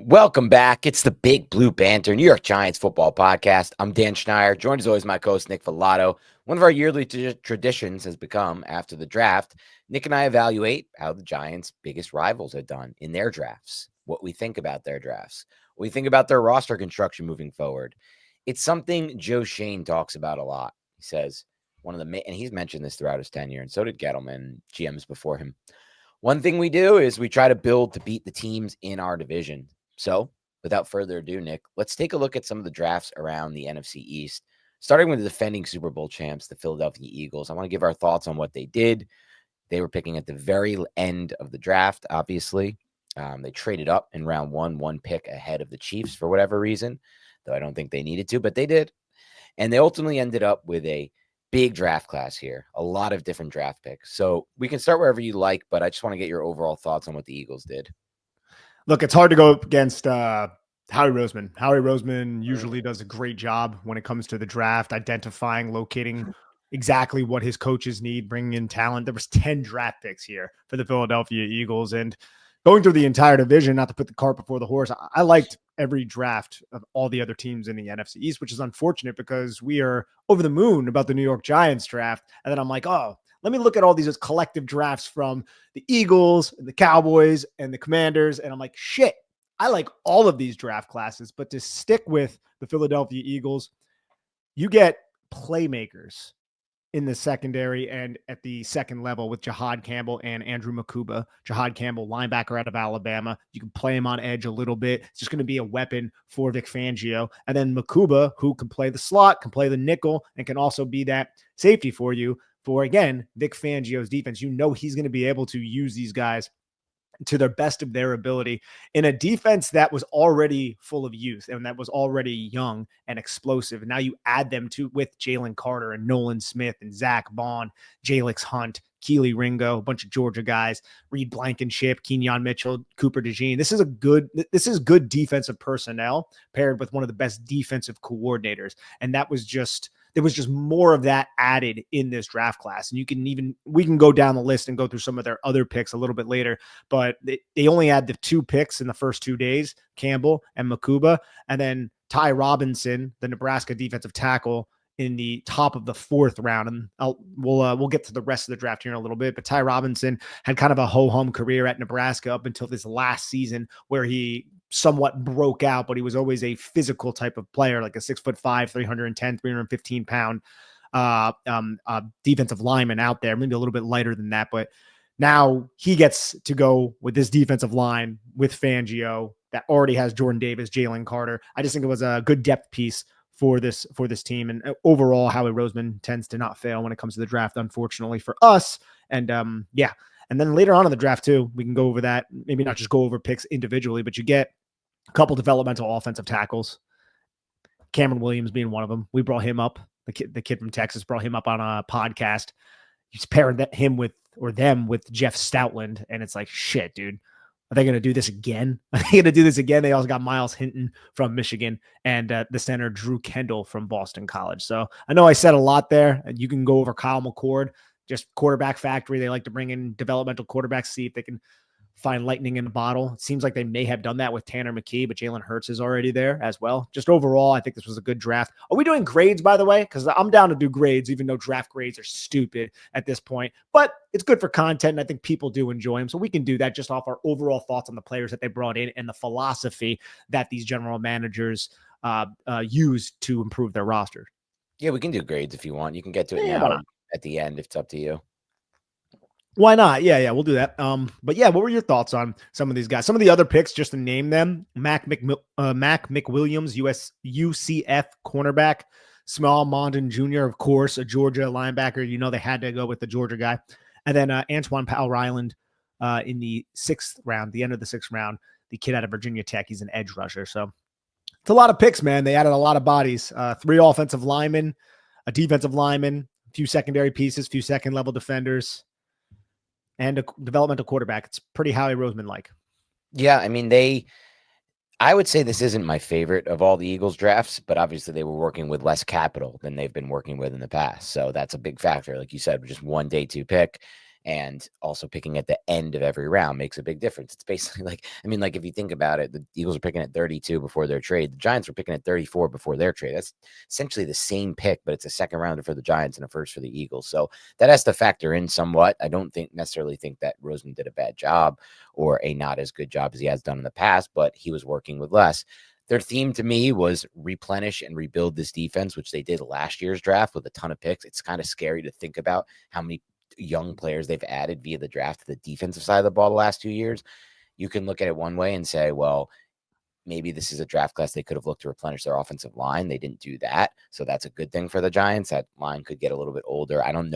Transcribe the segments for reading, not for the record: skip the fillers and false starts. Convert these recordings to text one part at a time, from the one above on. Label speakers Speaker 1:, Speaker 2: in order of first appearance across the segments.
Speaker 1: Welcome back. It's the Big Blue Banter New York Giants football podcast. I'm Dan Schneier, joined as always my co-host Nick Filato. One of our yearly traditions has become, after the draft, Nick and I evaluate how the Giants' biggest rivals have done in their drafts, what we think about their drafts, what we think about their roster construction moving forward. It's something Joe Shane talks about a lot. He says and he's mentioned this throughout his tenure, and so did Gettleman, GMs before him. One thing we do is we try to build to beat the teams in our division. So, without further ado, Nick, let's take a look at some of the drafts around the NFC East, starting with the defending Super Bowl champs, the Philadelphia Eagles. I want to give our thoughts on what they did. They were picking at the very end of the draft, obviously. They traded up in round one pick ahead of the Chiefs for whatever reason, though I don't think they needed to, but they did. And they ultimately ended up with a big draft class here, a lot of different draft picks. So we can start wherever you like, but I just want to get your overall thoughts on what the Eagles did.
Speaker 2: Look, it's hard to go up against Howie Roseman. Howie Roseman usually does a great job when it comes to the draft, identifying, locating exactly what his coaches need, bringing in talent. There was 10 draft picks here for the Philadelphia Eagles, and going through the entire division, not to put the cart before the horse, I liked every draft of all the other teams in the NFC East, which is unfortunate because we are over the moon about the New York Giants draft. And then I'm like, oh, let me look at all these collective drafts from the Eagles and the Cowboys and the Commanders. And I'm like, shit, I like all of these draft classes. But to stick with the Philadelphia Eagles, you get playmakers in the secondary and at the second level with Jahad Campbell and Andrew Makuba. Jahad Campbell, linebacker out of Alabama. You can play him on edge a little bit. It's just going to be a weapon for Vic Fangio. And then Makuba, who can play the slot, can play the nickel, and can also be that safety for you. For, again, Vic Fangio's defense. You know he's going to be able to use these guys to their best of their ability in a defense that was already full of youth and that was already young and explosive. And now you add them to with Jalen Carter and Nolan Smith and Zach Bond, Jalix Hunt, Keely Ringo, a bunch of Georgia guys, Reed Blankenship, Kenyon Mitchell, Cooper DeJean. This is good defensive personnel paired with one of the best defensive coordinators. And there was just more of that added in this draft class. And we can go down the list and go through some of their other picks a little bit later, but they only had the 2 picks in the first 2 days, Campbell and Makuba, and then Ty Robinson, the Nebraska defensive tackle, in the top of the 4th round. And we'll get to the rest of the draft here in a little bit, but Ty Robinson had kind of a ho-hum career at Nebraska up until this last season where he somewhat broke out, but he was always a physical type of player, like a 6'5", 310, 315 pound defensive lineman out there, maybe a little bit lighter than that. But now he gets to go with this defensive line with Fangio that already has Jordan Davis, Jalen Carter. I just think it was a good depth piece for this team. And overall, Howie Roseman tends to not fail when it comes to the draft, unfortunately for us. And yeah. And then later on in the draft too, we can go over that, maybe not just go over picks individually, but you get a couple developmental offensive tackles. Cameron Williams being one of them. We brought him up. The kid from Texas brought him up on a podcast. He's pairing them with Jeff Stoutland. And it's like, shit, dude. Are they going to do this again? Are they going to do this again? They also got Miles Hinton from Michigan and the center Drew Kendall from Boston College. So I know I said a lot there. You can go over Kyle McCord, just quarterback factory. They like to bring in developmental quarterbacks, see if they can find lightning in a bottle. It seems like they may have done that with Tanner McKee, but Jalen Hurts is already there as well. Just overall, I think this was a good draft. Are we doing grades, by the way? Because I'm down to do grades, even though draft grades are stupid at this point. But it's good for content, and I think people do enjoy them. So we can do that just off our overall thoughts on the players that they brought in and the philosophy that these general managers use to improve their roster.
Speaker 1: Yeah, we can do grades if you want. You can get to it now at the end if it's up to you.
Speaker 2: Why not? Yeah, we'll do that. But yeah, what were your thoughts on some of these guys? Some of the other picks, just to name them: Mac McWilliams, UCF cornerback, Small Mondon Jr., of course, a Georgia linebacker. You know they had to go with the Georgia guy, and then Antoine Powell-Ryland in the 6th round, the end of the 6th round, the kid out of Virginia Tech. He's an edge rusher. So it's a lot of picks, man. They added a lot of bodies. 3 offensive linemen, a defensive lineman, a few secondary pieces, a few second-level defenders, and a developmental quarterback. It's pretty Howie Roseman-like.
Speaker 1: Yeah, I mean, I would say this isn't my favorite of all the Eagles drafts, but obviously they were working with less capital than they've been working with in the past. So that's a big factor. Like you said, just 1 day 2 pick. And also picking at the end of every round makes a big difference. It's basically like, I mean, like if you think about it, the Eagles are picking at 32 before their trade. The Giants were picking at 34 before their trade. That's essentially the same pick, but it's a second rounder for the Giants and a first for the Eagles. So that has to factor in somewhat. I don't necessarily think that Roseman did a bad job or a not as good job as he has done in the past, but he was working with less. Their theme to me was replenish and rebuild this defense, which they did last year's draft with a ton of picks. It's kind of scary to think about how many young players they've added via the draft to the defensive side of the ball the last 2 years. You can look at it one way and say, well, maybe this is a draft class they could have looked to replenish their offensive line. They didn't do that. So that's a good thing for the Giants. That line could get a little bit older. I don't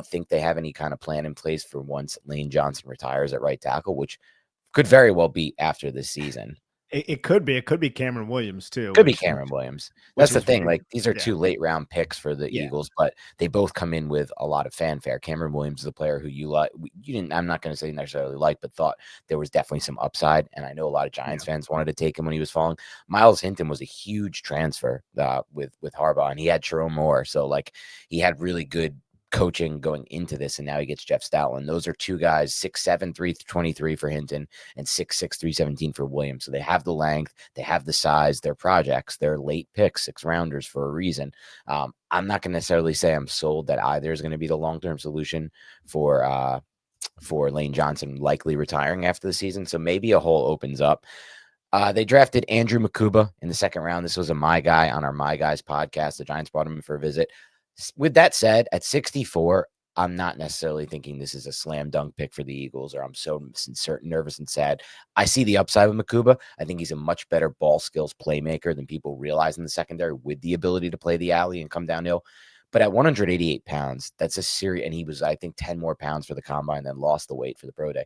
Speaker 1: think they have any kind of plan in place for once Lane Johnson retires at right tackle, which could very well be after this season.
Speaker 2: It could be. It could be Cameron Williams too.
Speaker 1: Could be Cameron Williams. That's the thing. Like these are two late round picks for the Eagles, but they both come in with a lot of fanfare. Cameron Williams is a player who you like. I'm not going to say necessarily like, but thought there was definitely some upside. And I know a lot of Giants fans wanted to take him when he was falling. Miles Hinton was a huge transfer with Harbaugh, and he had Jerome Moore. So like he had really good coaching going into this, and now he gets Jeff Stoutland. Those are two guys, 6'7", 323 for Hinton, and 6'6", 317 for Williams. So they have the length, they have the size, they're projects, they're late picks, 6-rounders for a reason. I'm not going to necessarily say I'm sold that either is going to be the long-term solution for Lane Johnson likely retiring after the season. So maybe a hole opens up. They drafted Andrew Makuba in the second round. This was a My Guy on our My Guys podcast. The Giants brought him in for a visit. With that said, at 64, I'm not necessarily thinking this is a slam dunk pick for the Eagles, or I'm so certain, nervous, and sad. I see the upside with Makuba. I think he's a much better ball skills playmaker than people realize in the secondary, with the ability to play the alley and come downhill. But at 188 pounds, that's a serious, and he was, I think, 10 more pounds for the combine, then lost the weight for the pro day,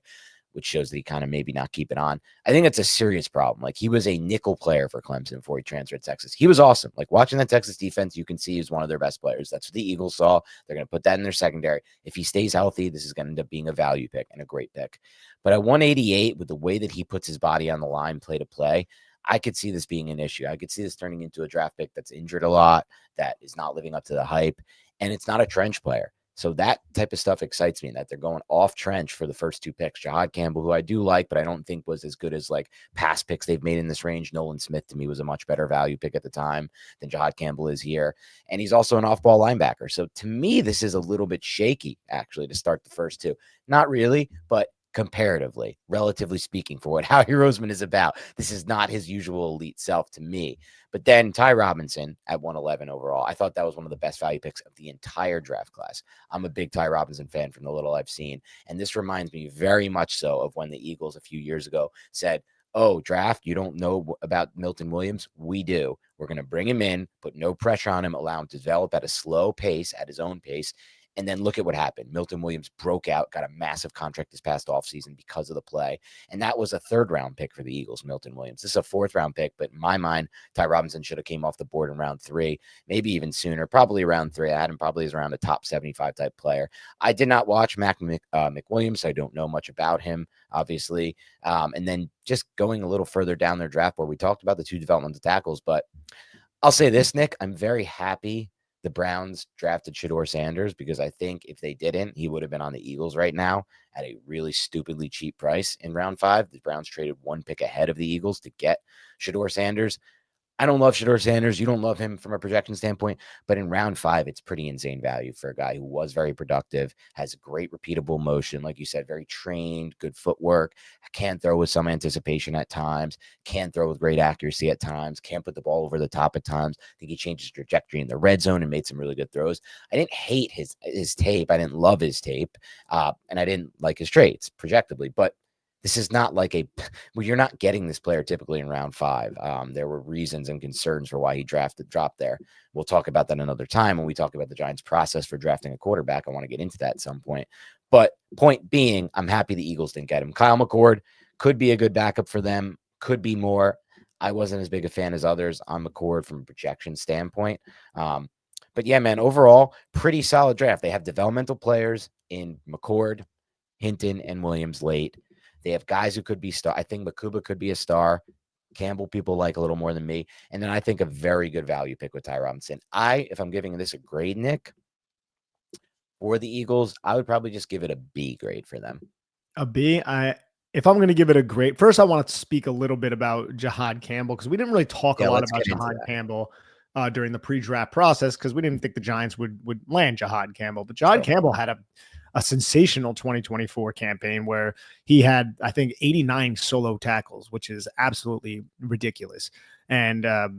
Speaker 1: which shows that he kind of maybe not keep it on. I think it's a serious problem. Like, he was a nickel player for Clemson before he transferred to Texas. He was awesome. Like, watching that Texas defense, you can see he's one of their best players. That's what the Eagles saw. They're going to put that in their secondary. If he stays healthy, this is going to end up being a value pick and a great pick. But at 188, with the way that he puts his body on the line, play to play, I could see this being an issue. I could see this turning into a draft pick that's injured a lot, that is not living up to the hype, and it's not a trench player. So that type of stuff excites me, that they're going off trench for the first two picks. Jahad Campbell, who I do like, but I don't think was as good as like past picks they've made in this range. Nolan Smith, to me, was a much better value pick at the time than Jahad Campbell is here. And he's also an off-ball linebacker. So to me, this is a little bit shaky, actually, to start the first two. Not really, but comparatively, relatively speaking, for what Howie Roseman is about. This is not his usual elite self to me. But then Ty Robinson at 111 overall, I thought that was one of the best value picks of the entire draft class. I'm a big Ty Robinson fan from the little I've seen. And this reminds me very much so of when the Eagles a few years ago said, oh, draft, you don't know about Milton Williams? We do. We're going to bring him in, put no pressure on him, allow him to develop at a slow pace, at his own pace. And then look at what happened. Milton Williams broke out, got a massive contract this past offseason because of the play. And that was a third-round pick for the Eagles, Milton Williams. This is a fourth-round pick, but in my mind, Ty Robinson should have came off the board in round 3, maybe even sooner, probably around 3. I had him probably as around a top 75 type player. I did not watch McWilliams, so I don't know much about him, obviously. And then just going a little further down their draft board, we talked about the 2 developmental tackles, but I'll say this, Nick, I'm very happy the Browns drafted Shedeur Sanders, because I think if they didn't, he would have been on the Eagles right now at a really stupidly cheap price in round 5. The Browns traded 1 pick ahead of the Eagles to get Shedeur Sanders. I don't love Shedeur Sanders. You don't love him from a projection standpoint, but in round 5, it's pretty insane value for a guy who was very productive, has great repeatable motion, like you said, very trained, good footwork, can throw with some anticipation at times, can throw with great accuracy at times, can put the ball over the top at times. I think he changed his trajectory in the red zone and made some really good throws. I didn't hate his tape. I didn't love his tape, and I didn't like his traits projectively, but this is not like well, you're not getting this player typically in round 5. There were reasons and concerns for why he dropped there. We'll talk about that another time when we talk about the Giants' process for drafting a quarterback. I want to get into that at some point. But point being, I'm happy the Eagles didn't get him. Kyle McCord could be a good backup for them, could be more. I wasn't as big a fan as others on McCord from a projection standpoint. But yeah, man, overall, pretty solid draft. They have developmental players in McCord, Hinton, and Williams late. They have guys who could be star. I think Makuba could be a star. Campbell, people like a little more than me. And then I think a very good value pick with Ty Robinson. If I'm giving this a grade, Nick, for the Eagles, I would probably just give it a B grade for them.
Speaker 2: A B. If I'm going to give it a grade, first I want to speak a little bit about Jahad Campbell because we didn't really talk a
Speaker 1: Yeah,
Speaker 2: lot
Speaker 1: let's
Speaker 2: about
Speaker 1: get into
Speaker 2: Jahad
Speaker 1: that.
Speaker 2: Campbell during the pre-draft process because we didn't think the Giants would land Jahad Campbell. But Jahad
Speaker 1: Sure.
Speaker 2: Campbell had a sensational 2024 campaign where he had, I think, 89 solo tackles, which is absolutely ridiculous. And a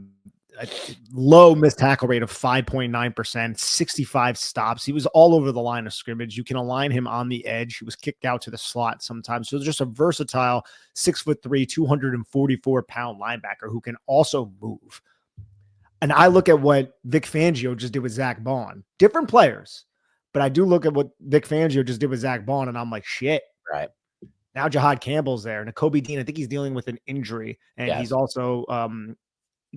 Speaker 2: low missed tackle rate of 5.9%, 65 stops. He was all over the line of scrimmage. You can align him on the edge. He was kicked out to the slot sometimes. So just a versatile 6'3", 244-pound linebacker who can also move. And I look at what Vic Fangio just did with Zach Bond. Different players, but I do look at what Vic Fangio just did with Zach Bond, and I'm like, shit.
Speaker 1: Right.
Speaker 2: Now Jahad Campbell's there. And Kobe Dean, I think he's dealing with an injury, and he's also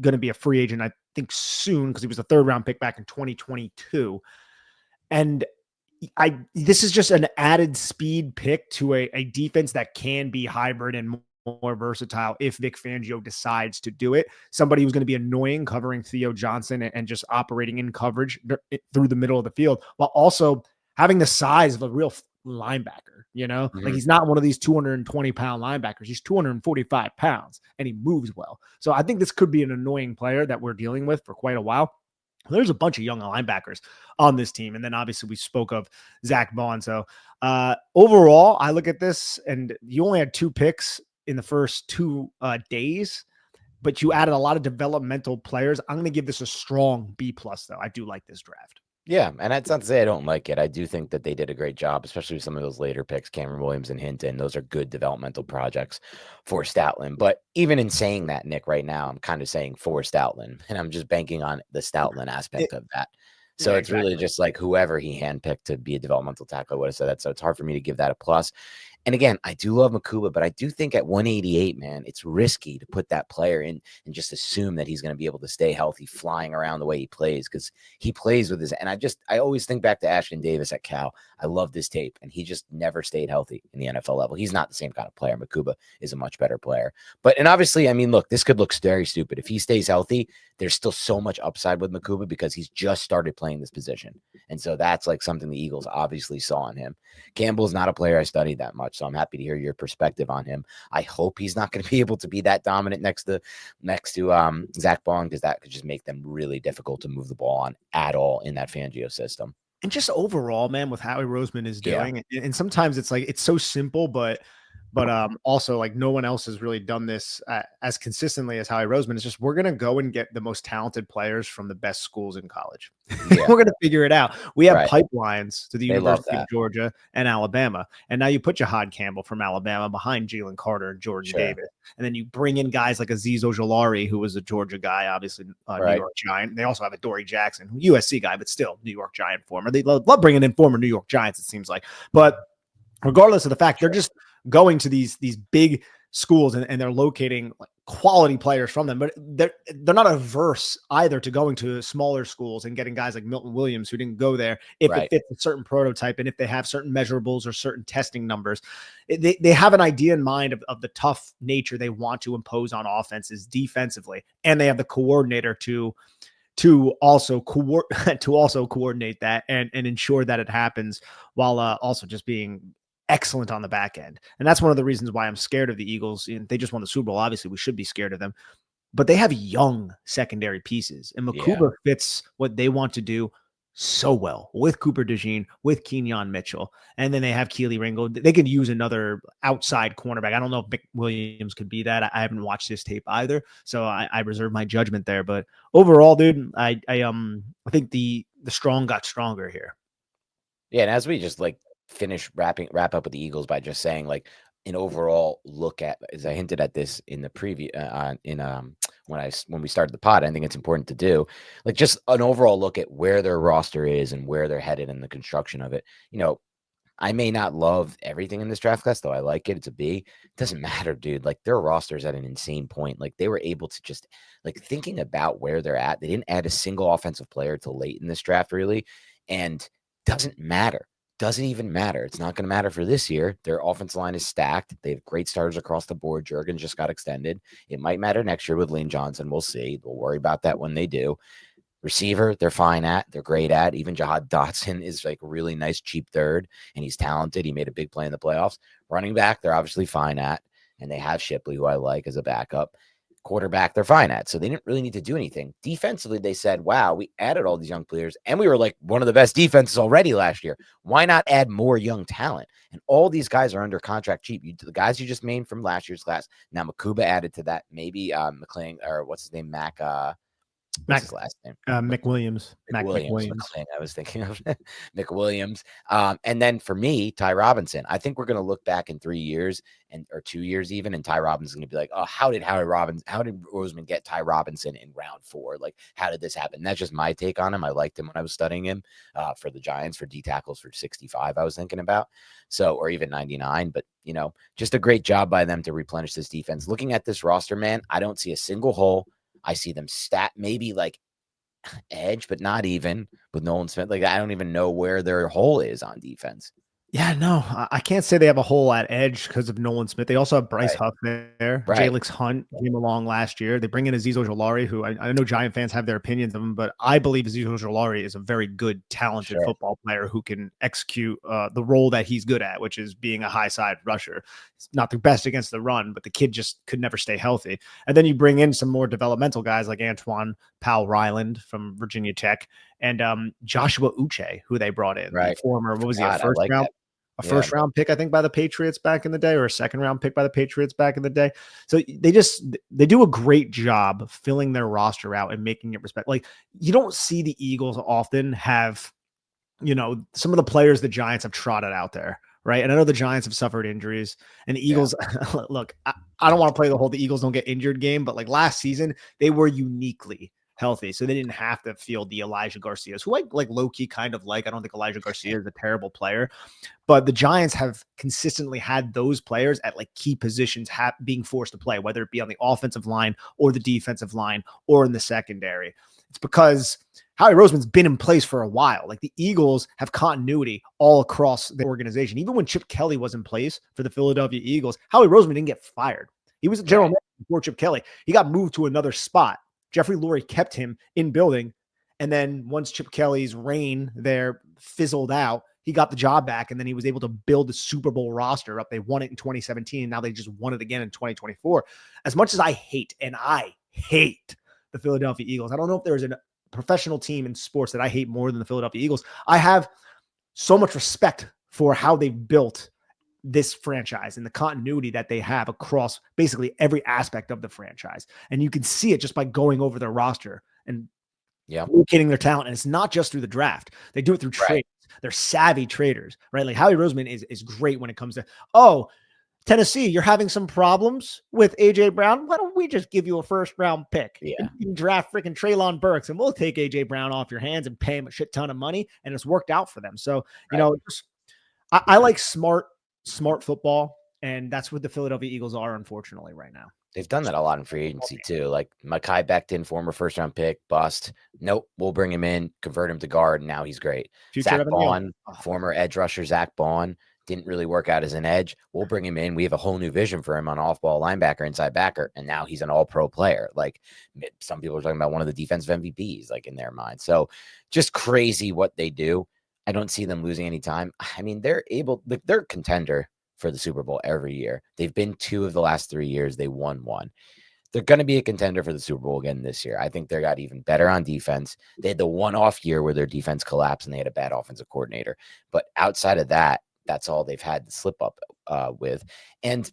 Speaker 2: going to be a free agent, I think, soon because he was a third-round pick back in 2022. And this is just an added speed pick to a defense that can be hybrid and more versatile if Vic Fangio decides to do it. Somebody who's going to be annoying covering Theo Johnson and just operating in coverage through the middle of the field while also having the size of a real linebacker, like he's not one of these 220-pound linebackers. He's 245 pounds and he moves well. So I think this could be an annoying player that we're dealing with for quite a while. There's a bunch of young linebackers on this team. And then obviously we spoke of Zach Bond. So overall, I look at this and you only had 2 picks in the first 2 days, but you added a lot of developmental players. I'm going to give this a strong B+ though. I do like this draft.
Speaker 1: Yeah, and that's not to say I don't like it. I do think that they did a great job, especially with some of those later picks, Cameron Williams and Hinton. Those are good developmental projects for Stoutland. But even in saying that, Nick, right now, I'm kind of saying for Stoutland, and I'm just banking on the Stoutland aspect of that. So it's really just like whoever he handpicked to be a developmental tackle would have said that. So it's hard for me to give that a plus. And again, I do love Makuba, but I do think at 188, man, it's risky to put that player in and just assume that he's going to be able to stay healthy, flying around the way he plays, because he plays with his. And I always think back to Ashton Davis at Cal. I love this tape, and he just never stayed healthy in the NFL level. He's not the same kind of player. Makuba is a much better player. And obviously, I mean, look, this could look very stupid. If he stays healthy, there's still so much upside with Makuba because he's just started playing this position. And so that's like something the Eagles obviously saw in him. Campbell's not a player I studied that much, so I'm happy to hear your perspective on him. I hope he's not going to be able to be that dominant next to Zach Bond, because that could just make them really difficult to move the ball on at all in that Fangio system.
Speaker 2: And just overall, man, with Howie Roseman is doing, and sometimes it's like it's so simple, but also like no one else has really done this as consistently as Howie Roseman. It's just we're gonna go and get the most talented players from the best schools in college. Yeah. We're gonna figure it out. We have pipelines to the University of Georgia and Alabama, and now you put Jahad Campbell from Alabama behind Jalen Carter and Jordan Davis, and then you bring in guys like Azeez Ojulari, who was a Georgia guy, obviously New York Giant. They also have a Dory Jackson, USC guy, but still New York Giant former. They love bringing in former New York Giants, it seems like, but regardless of the fact, they're just going to these big schools and they're locating like quality players from them, but they're not averse either to going to smaller schools and getting guys like Milton Williams who didn't go there if it fits a certain prototype and if they have certain measurables or certain testing numbers. They have an idea in mind of the tough nature they want to impose on offenses defensively, and they have the coordinator to also coordinate that and ensure that it happens while also just being excellent on the back end. And that's one of the reasons why I'm scared of the Eagles. And they just won the Super Bowl. Obviously, we should be scared of them, but they have young secondary pieces, and Makuba fits what they want to do so well with Cooper DeJean, with Kenyon Mitchell. And then they have Keely Ringo. They could use another outside cornerback. I don't know if Mick Williams could be that. I haven't watched this tape either, so I reserve my judgment there. But overall, dude, I think the strong got stronger here.
Speaker 1: Yeah, and as we just like wrap up with the Eagles by just saying like an overall look at, as I hinted at this in the preview when we started the pod, I think it's important to do like just an overall look at where their roster is and where they're headed in the construction of it. I may not love everything in this draft class, though I like it. It's a B. It doesn't matter, dude. Like their roster's at an insane point. Like they were able to just like thinking about where they're at. They didn't add a single offensive player till late in this draft, really, and doesn't matter. Doesn't even matter. It's not going to matter for this year. Their offensive line is stacked. They have great starters across the board. Jurgens just got extended. It might matter next year with Lane Johnson. We'll see. We'll worry about that when they do. Receiver, they're fine at. They're great at. Even Jahad Dotson is like a really nice, cheap third, and he's talented. He made a big play in the playoffs. Running back, they're obviously fine at, and they have Shipley, who I like as a backup. Quarterback, they're fine at. So they didn't really need to do anything. Defensively, they said, wow, we added all these young players, and we were like one of the best defenses already last year. Why not add more young talent? And all these guys are under contract cheap. The guys you just named from last year's class. Now, Makuba added to that. Maybe McLean, or what's his name? What's his last name?
Speaker 2: McWilliams.
Speaker 1: McWilliams. I was thinking of McWilliams. And then for me, Ty Robinson. I think we're going to look back in 3 years or 2 years even, and Ty Robinson's going to be like, oh, how did Roseman get Ty Robinson in round 4? Like, how did this happen? And that's just my take on him. I liked him when I was studying him for the Giants for D tackles for 65. I was thinking about or even 99. But just a great job by them to replenish this defense. Looking at this roster, man, I don't see a single hole. I see them maybe like edge, but not even with Nolan Smith. Like, I don't even know where their hole is on defense.
Speaker 2: Yeah, no, I can't say they have a hole at edge because of Nolan Smith. They also have Bryce Huff there.
Speaker 1: Right.
Speaker 2: Jalix Hunt came along last year. They bring in Azeez Ojulari, who I know Giant fans have their opinions of him, but I believe Azeez Ojulari is a very good, talented football player who can execute the role that he's good at, which is being a high side rusher. He's not the best against the run, but the kid just could never stay healthy. And then you bring in some more developmental guys like Antoine Powell-Ryland from Virginia Tech and Joshua Uche, who they brought in.
Speaker 1: Right.
Speaker 2: The former, what was he, a first round? First round pick, I think, by the Patriots back in the day, or a second round pick by the Patriots back in the day. So they do a great job filling their roster out and making it respect. Like, you don't see the Eagles often have, some of the players the Giants have trotted out there. Right. And I know the Giants have suffered injuries, and the Eagles, look, I don't want to play the whole the Eagles don't get injured game, but like last season, they were uniquely healthy. So they didn't have to field the Elijah Garcias, who I like low-key kind of like. I don't think Elijah Garcia is a terrible player, but the Giants have consistently had those players at like key positions being forced to play, whether it be on the offensive line or the defensive line or in the secondary. It's because Howie Roseman's been in place for a while. Like, the Eagles have continuity all across the organization. Even when Chip Kelly was in place for the Philadelphia Eagles, Howie Roseman didn't get fired. He was a general manager before Chip Kelly. He got moved to another spot. Jeffrey Lurie kept him in building. And then once Chip Kelly's reign there fizzled out, he got the job back, and then he was able to build the Super Bowl roster up. They won it in 2017. Now they just won it again in 2024. As much as I hate the Philadelphia Eagles, I don't know if there's a professional team in sports that I hate more than the Philadelphia Eagles. I have so much respect for how they built this franchise and the continuity that they have across basically every aspect of the franchise. And you can see it just by going over their roster and locating their talent. And it's not just through the draft. They do it through trades. They're savvy traders, right? Like, Howie Roseman is great when it comes to, Tennessee, you're having some problems with A.J. Brown. Why don't we just give you a first-round pick?
Speaker 1: Yeah.
Speaker 2: You can draft freaking Treylon Burks, and we'll take A.J. Brown off your hands and pay him a shit ton of money, and it's worked out for them. So, I like smart football, and that's what the Philadelphia Eagles are, unfortunately, right now.
Speaker 1: They've done that a lot in free agency too. Like Mekhi Becton, former first-round pick, bust. Nope, we'll bring him in, convert him to guard, and now he's great. Zach Bond, former edge rusher Zach Bond, didn't really work out as an edge. We'll bring him in. We have a whole new vision for him on off-ball linebacker, inside backer, and now he's an all-pro player. Like, some people are talking about one of the defensive MVPs, like, in their mind. So just crazy what they do. I don't see them losing any time. I mean, they're a contender for the Super Bowl every year. They've been 2 of the last 3 years. They won 1. They're going to be a contender for the Super Bowl again this year. I think they got even better on defense. They had the one-off year where their defense collapsed and they had a bad offensive coordinator. But outside of that, that's all they've had to slip up with. And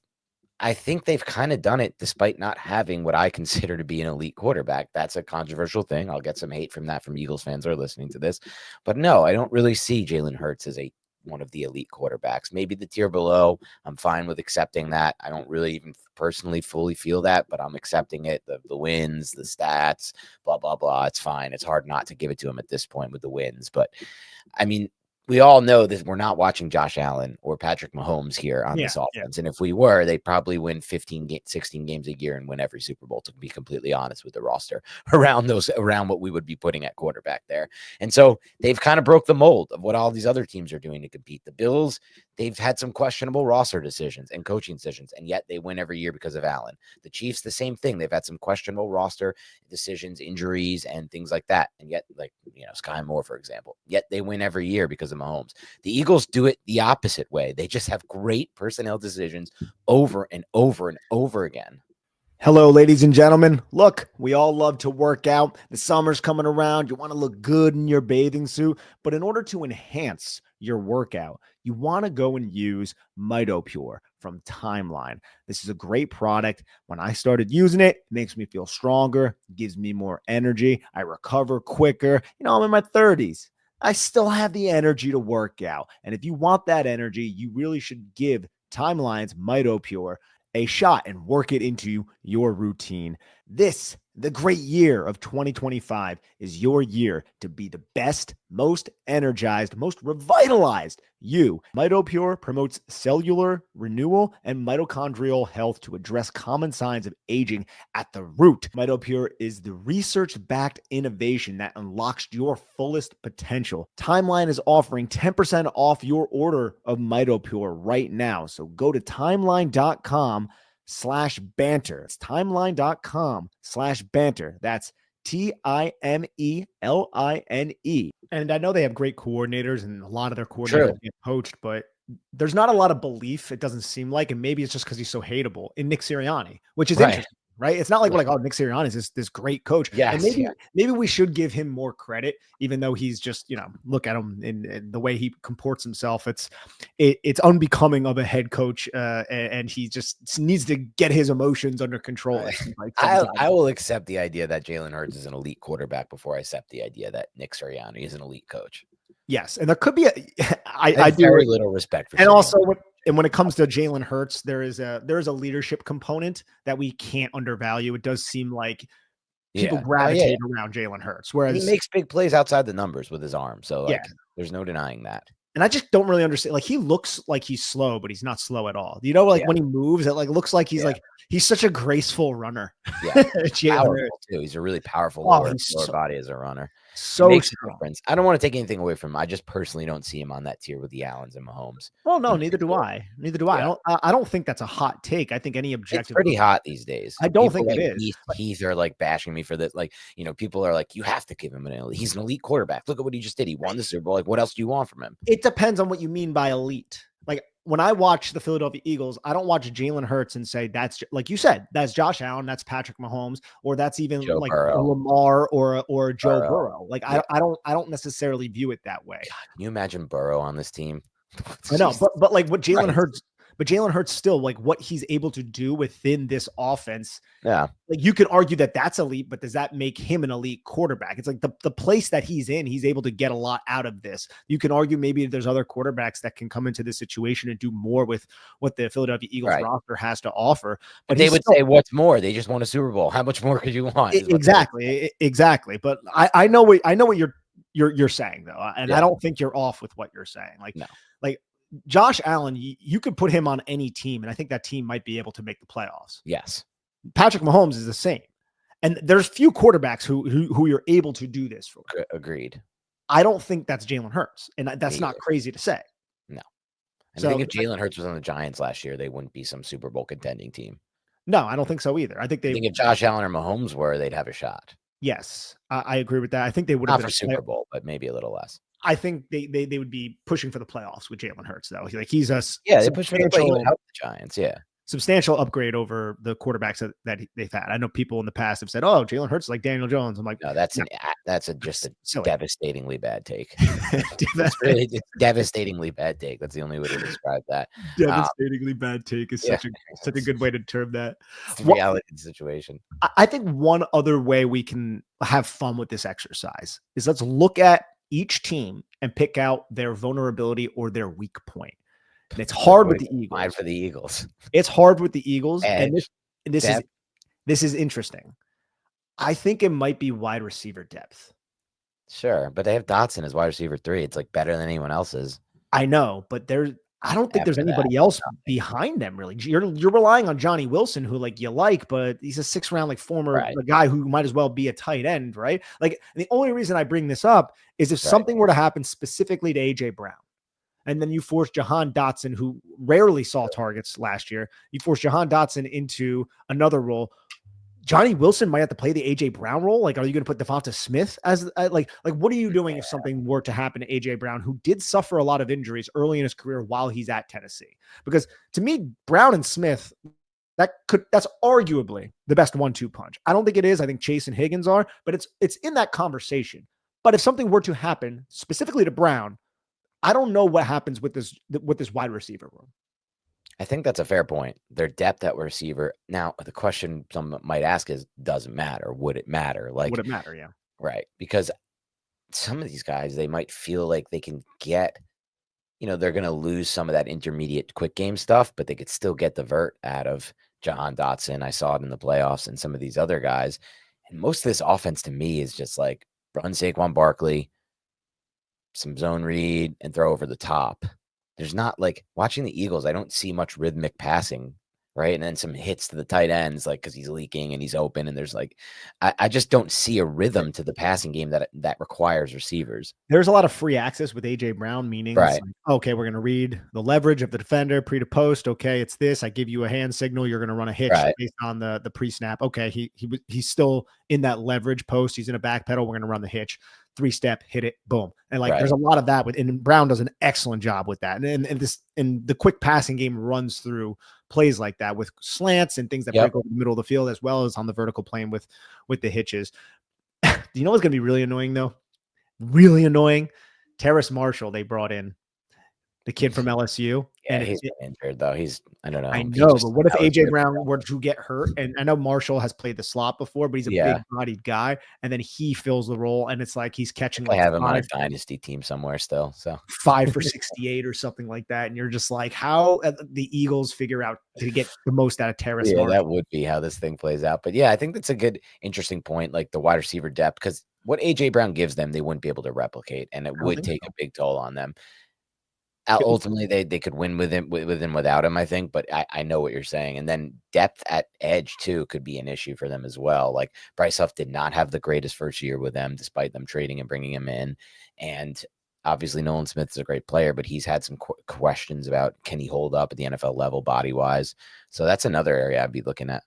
Speaker 1: I think they've kind of done it despite not having what I consider to be an elite quarterback. That's a controversial thing. I'll get some hate from Eagles fans who are listening to this. But no, I don't really see Jalen Hurts as one of the elite quarterbacks. Maybe the tier below. I'm fine with accepting that. I don't really even personally fully feel that, but I'm accepting it. The wins, the stats, blah, blah, blah. It's fine. It's hard not to give it to him at this point with the wins. But, I mean, we all know that we're not watching Josh Allen or Patrick Mahomes here on this offense. And if we were, they'd probably win 16 games a year and win every Super Bowl, to be completely honest, with the roster around what we would be putting at quarterback there. And so they've kind of broke the mold of what all these other teams are doing to compete. The Bills, they've had some questionable roster decisions and coaching decisions, and yet they win every year because of Allen. The Chiefs, the same thing. They've had some questionable roster decisions, injuries, and things like that. And yet, like, Sky Moore, for example, yet they win every year because of Mahomes. The Eagles do it the opposite way. They just have great personnel decisions over and over and over again.
Speaker 2: Hello, ladies and gentlemen. Look, we all love to work out. The summer's coming around. You want to look good in your bathing suit. But in order to enhance your workout, you want to go and use MitoPure from Timeline. This is a great product. When I started using it, it makes me feel stronger, gives me more energy. I recover quicker. I'm in my 30s. I still have the energy to work out. And if you want that energy, you really should give Timeline's MitoPure a shot and work it into your routine. This, the great year of 2025, is your year to be the best, most energized, most revitalized you. MitoPure promotes cellular renewal and mitochondrial health to address common signs of aging at the root. MitoPure is the research-backed innovation that unlocks your fullest potential. Timeline is offering 10% off your order of MitoPure right now. So go to timeline.com/banter. It's timeline.com/banter. That's TIMELINE. And I know they have great coordinators, and a lot of their coordinators get poached, but there's not a lot of belief, it doesn't seem like, and maybe it's just because he's so hateable, in Nick Sirianni, which is interesting, right? It's not like we're like, oh, Nick Sirianni is this great coach.
Speaker 1: Yes,
Speaker 2: and maybe we should give him more credit, even though he's just, look at him in the way he comports himself. It's unbecoming of a head coach, and he just needs to get his emotions under control.
Speaker 1: I will accept the idea that Jalen Hurts is an elite quarterback before I accept the idea that Nick Sirianni is an elite coach.
Speaker 2: Yes, and there could be
Speaker 1: I do very little respect for.
Speaker 2: And Sirianni. Also, when it comes to Jalen Hurts, there is a leadership component that we can't undervalue. It does seem like people gravitate around Jalen Hurts, whereas
Speaker 1: he makes big plays outside the numbers with his arm. So there's no denying that.
Speaker 2: And I just don't really understand. Like, he looks like he's slow, but he's not slow at all. When he moves, it looks like he's he's such a graceful runner.
Speaker 1: Yeah, powerful too. He's a really powerful lower body as a runner.
Speaker 2: So
Speaker 1: makes a difference. I don't want to take anything away from him. I just personally don't see him on that tier with the Allens and Mahomes.
Speaker 2: Well, no, neither do I. I don't think that's a hot take. I think any objective.
Speaker 1: It's pretty hot these days.
Speaker 2: I don't think it is.
Speaker 1: Heath are bashing me for this. People are like, you have to give him an elite. He's an elite quarterback. Look at what he just did. He won the Super Bowl. What else do you want from him?
Speaker 2: It depends on what you mean by elite. When I watch the Philadelphia Eagles, I don't watch Jalen Hurts and say that's, like you said, that's Josh Allen, that's Patrick Mahomes, or that's even Joe Burrow. Lamar or Joe Burrow. I don't necessarily view it that way.
Speaker 1: God, can you imagine Burrow on this team?
Speaker 2: I know, but what Jalen Hurts. But Jalen Hurts still, what he's able to do within this offense.
Speaker 1: Yeah.
Speaker 2: You could argue that that's elite, but does that make him an elite quarterback? It's like the place that he's in, he's able to get a lot out of this. You can argue maybe there's other quarterbacks that can come into this situation and do more with what the Philadelphia Eagles roster has to offer. But
Speaker 1: they would say, what's more? They just won a Super Bowl. How much more could you want?
Speaker 2: Exactly. But I know what you're saying, though. And I don't think you're off with what you're saying. Josh Allen, you could put him on any team, and I think that team might be able to make the playoffs.
Speaker 1: Yes.
Speaker 2: Patrick Mahomes is the same. And there's few quarterbacks who you're able to do this for.
Speaker 1: Agreed.
Speaker 2: I don't think that's Jalen Hurts, and that's not crazy to say.
Speaker 1: No. I think if Jalen Hurts was on the Giants last year, they wouldn't be some Super Bowl contending team.
Speaker 2: No, I don't think so either. I think
Speaker 1: if Josh Allen or Mahomes were, they'd have a shot.
Speaker 2: Yes, I agree with that. I think they would have
Speaker 1: been for Super Bowl, but maybe a little less.
Speaker 2: I think they would be pushing for the playoffs with Jalen Hurts, though. He's
Speaker 1: they push for the play. He would help the Giants,
Speaker 2: substantial upgrade over the quarterbacks that they've had. I know people in the past have said, "Oh, Jalen Hurts is like Daniel Jones." I'm like,
Speaker 1: no, that's just a devastatingly bad take. It's devastatingly bad take. That's the only way to describe that.
Speaker 2: Devastatingly bad take is such a good way to term that.
Speaker 1: It's the reality of the situation.
Speaker 2: I think one other way we can have fun with this exercise is let's look at each team and pick out their vulnerability or their weak point. And it's hard with the Eagles.
Speaker 1: For the Eagles.
Speaker 2: It's hard with the Eagles. And this is interesting. I think it might be wide receiver depth.
Speaker 1: Sure, but they have Dotson as wide receiver 3. It's better than anyone else's.
Speaker 2: I know, but I don't think there's anybody else behind them, really. You're relying on Johnny Wilson, who you like, but he's a 6th round former guy who might as well be a tight end, right? And the only reason I bring this up is if something were to happen specifically to AJ Brown, And then you force Jahan Dotson, who rarely saw targets last year. You force Jahan Dotson into another role. Johnny Wilson might have to play the AJ Brown role. Like, are you going to put Devonta Smith as like what are you doing if something were to happen to AJ Brown, who did suffer a lot of injuries early in his career while he's at Tennessee? Because to me, Brown and Smith, that's arguably the best 1-2 punch. I don't think it is. I think Chase and Higgins are, but it's in that conversation. But if something were to happen specifically to Brown, I don't know what happens with this wide receiver room.
Speaker 1: I think that's a fair point. Their depth at receiver. Now, the question some might ask is, does it matter? Would it matter? Like,
Speaker 2: Would it matter? Yeah.
Speaker 1: right. Because some of these guys, they might feel like they can get, they're going to lose some of that intermediate quick game stuff, but they could still get the vert out of Jahan Dotson. I saw it in the playoffs and some of these other guys. And most of this offense to me is just like run Saquon Barkley, some zone read, and throw over the top. There's not like watching the Eagles. I don't see much rhythmic passing, right? And then some hits to the tight ends, like because he's leaking and he's open. And there's like, I just don't see a rhythm to the passing game that requires receivers.
Speaker 2: There's a lot of free access with AJ Brown, meaning
Speaker 1: right.
Speaker 2: Like, okay, we're going to read the leverage of the defender pre to post. Okay, it's this. I give you a hand signal. You're going to run a hitch based on the pre snap. Okay, he's still in that leverage post. He's in a back pedal. We're going to run the hitch. 3-step, hit it, boom. And like there's a lot of that and Brown does an excellent job with that. And the quick passing game runs through plays like that with slants and things that break over the middle of the field, as well as on the vertical plane with the hitches. Do you know what's gonna be really annoying though? Really annoying. Terrace Marshall, they brought in the kid from LSU.
Speaker 1: Yeah, and he's been injured though. I don't know.
Speaker 2: I know, but what if AJ Brown were to get hurt? And I know Marshall has played the slot before, but he's a big bodied guy, and then he fills the role, and it's like he's catching like
Speaker 1: have him on a dynasty team somewhere still. So
Speaker 2: 5 for 68 or something like that. And you're just like, how the Eagles figure out to get the most out of Terrace Marshall?
Speaker 1: That would be how this thing plays out. But yeah, I think that's a good, interesting point, like the wide receiver depth, because what AJ Brown gives them, they wouldn't be able to replicate, and it would take a big toll on them. Ultimately, they could win with him without him, I think. But I know what you're saying. And then depth at edge too could be an issue for them as well. Like Bryce Huff did not have the greatest first year with them, despite them trading and bringing him in. And obviously, Nolan Smith is a great player, but he's had some questions about can he hold up at the NFL level body wise. So that's another area I'd be looking at.